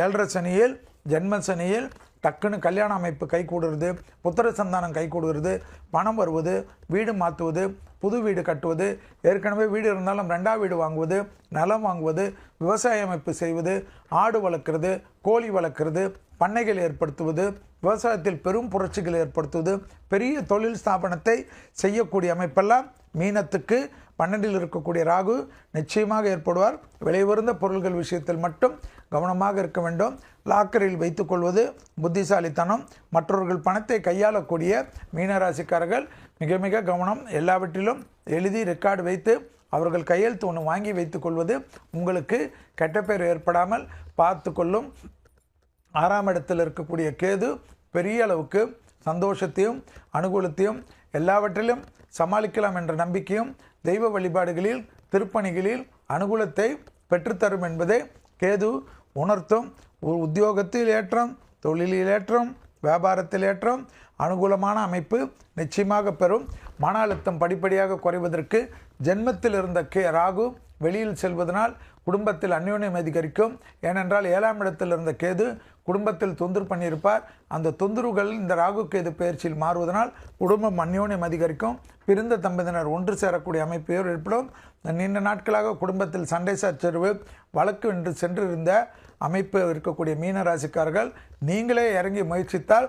[SPEAKER 1] 7.5 சனியில் ஜென்ம சனியில் டக்குன்னு கல்யாண அமைப்பு கைகூடுறது, புத்திர சந்தானம் கைகூடுகிறது, பணம் வருவது, வீடு மாற்றுவது, புது வீடு கட்டுவது, ஏற்கனவே வீடு இருந்தாலும் 2ஆம் வீடு வாங்குவது, நிலம் வாங்குவது, விவசாய அமைப்பு செய்வது, ஆடு வளர்க்குறது, கோழி வளர்க்குறது, பண்ணைகள் ஏற்படுத்துவது, விவசாயத்தில் பெரும் புரட்சிகள் ஏற்படுத்துவது, பெரிய தொழில் ஸ்தாபனத்தை செய்யக்கூடிய அமைப்பெல்லாம் மீனத்துக்கு 12இல் இருக்கக்கூடிய ராகு நிச்சயமாக ஏற்படுவார். விலை உயர்ந்த பொருள்கள் விஷயத்தில் மட்டும் கவனமாக இருக்க வேண்டும். லாக்கரில் வைத்துக்கொள்வது புத்திசாலித்தனம். மற்றவர்கள் பணத்தை கையாளக்கூடிய மீனராசிக்காரர்கள் மிக மிக கவனம். எல்லாவற்றிலும் எழுதி ரெக்கார்டு வைத்து அவர்கள் கையெழுத்து ஒன்று வாங்கி வைத்துக் கொள்வது உங்களுக்கு கெட்ட பேர் ஏற்படாமல் பார்த்து கொள்ளும். 6ஆம் இடத்தில் இருக்கக்கூடிய கேது பெரிய அளவுக்கு சந்தோஷத்தையும் அனுகூலத்தையும் எல்லாவற்றிலும் சமாளிக்கலாம் என்ற நம்பிக்கையும் தெய்வ வழிபாடுகளில் திருப்பணிகளில் அனுகூலத்தை பெற்றுத்தரும் என்பதை கேது உணர்த்தும். உத்தியோகத்தில் ஏற்றம், தொழிலில் ஏற்றம், வியாபாரத்தில் ஏற்றம், அனுகூலமான அமைப்பு நிச்சயமாக பெறும். மன அழுத்தம் படிப்படியாக குறைவதற்கு ஜென்மத்தில் இருந்த ராகு வெளியில் செல்வதனால் குடும்பத்தில் அந்யோன்யம் அதிகரிக்கும். ஏனென்றால் 7ஆம் இடத்தில் இருந்த கேது குடும்பத்தில் தொந்தரவு பண்ணியிருப்பார். அந்த தொந்தரவுகள் இந்த ராகு கேது பயிற்சியில் மாறுவதனால் குடும்பம் அந்யோன்யம் அதிகரிக்கும். பிரிந்த தம்பதியினர் ஒன்று சேரக்கூடிய அமைப்பு ஏற்படும். நீண்ட நாட்களாக குடும்பத்தில் சண்டை சச்சரவு வழக்கு என்று சென்றிருந்த அமைப்பு இருக்கக்கூடிய மீனராசிக்காரர்கள் நீங்களே இறங்கி முயற்சித்தால்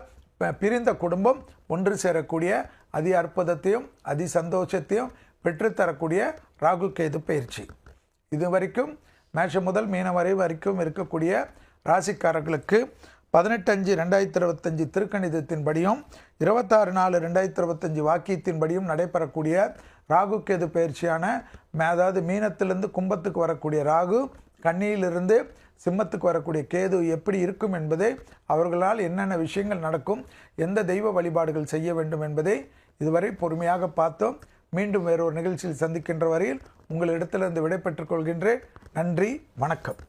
[SPEAKER 1] பிரிந்த குடும்பம் ஒன்று சேரக்கூடிய அதி அற்புதத்தையும் அதி சந்தோஷத்தையும் பெற்றுத்தரக்கூடிய ராகு கேது பயிற்சி. இதுவரைக்கும் மேஷம் முதல் மீனம் வரைக்கும் இருக்கக்கூடிய ராசிக்காரர்களுக்கு 18/5/2025 திருக்கணிதத்தின்படியும் 26/4/2025 வாக்கியத்தின்படியும் நடைபெறக்கூடிய ராகு கேது பயிற்சியான அதாவது மீனத்திலிருந்து கும்பத்துக்கு வரக்கூடிய ராகு, கன்னியிலிருந்து சிம்மத்துக்கு வரக்கூடிய கேது எப்படி இருக்கும் என்பதை, அவர்களால் என்னென்ன விஷயங்கள் நடக்கும், எந்த தெய்வ வழிபாடுகள் செய்ய வேண்டும் என்பதை இதுவரை பொறுமையாக பார்த்தோம். மீண்டும் வேறொரு நிகழ்ச்சியில் சந்திக்கின்ற வரையில் உங்களிடத்திலிருந்து விடை பெற்றுக் கொள்கின்றேன். நன்றி, வணக்கம்.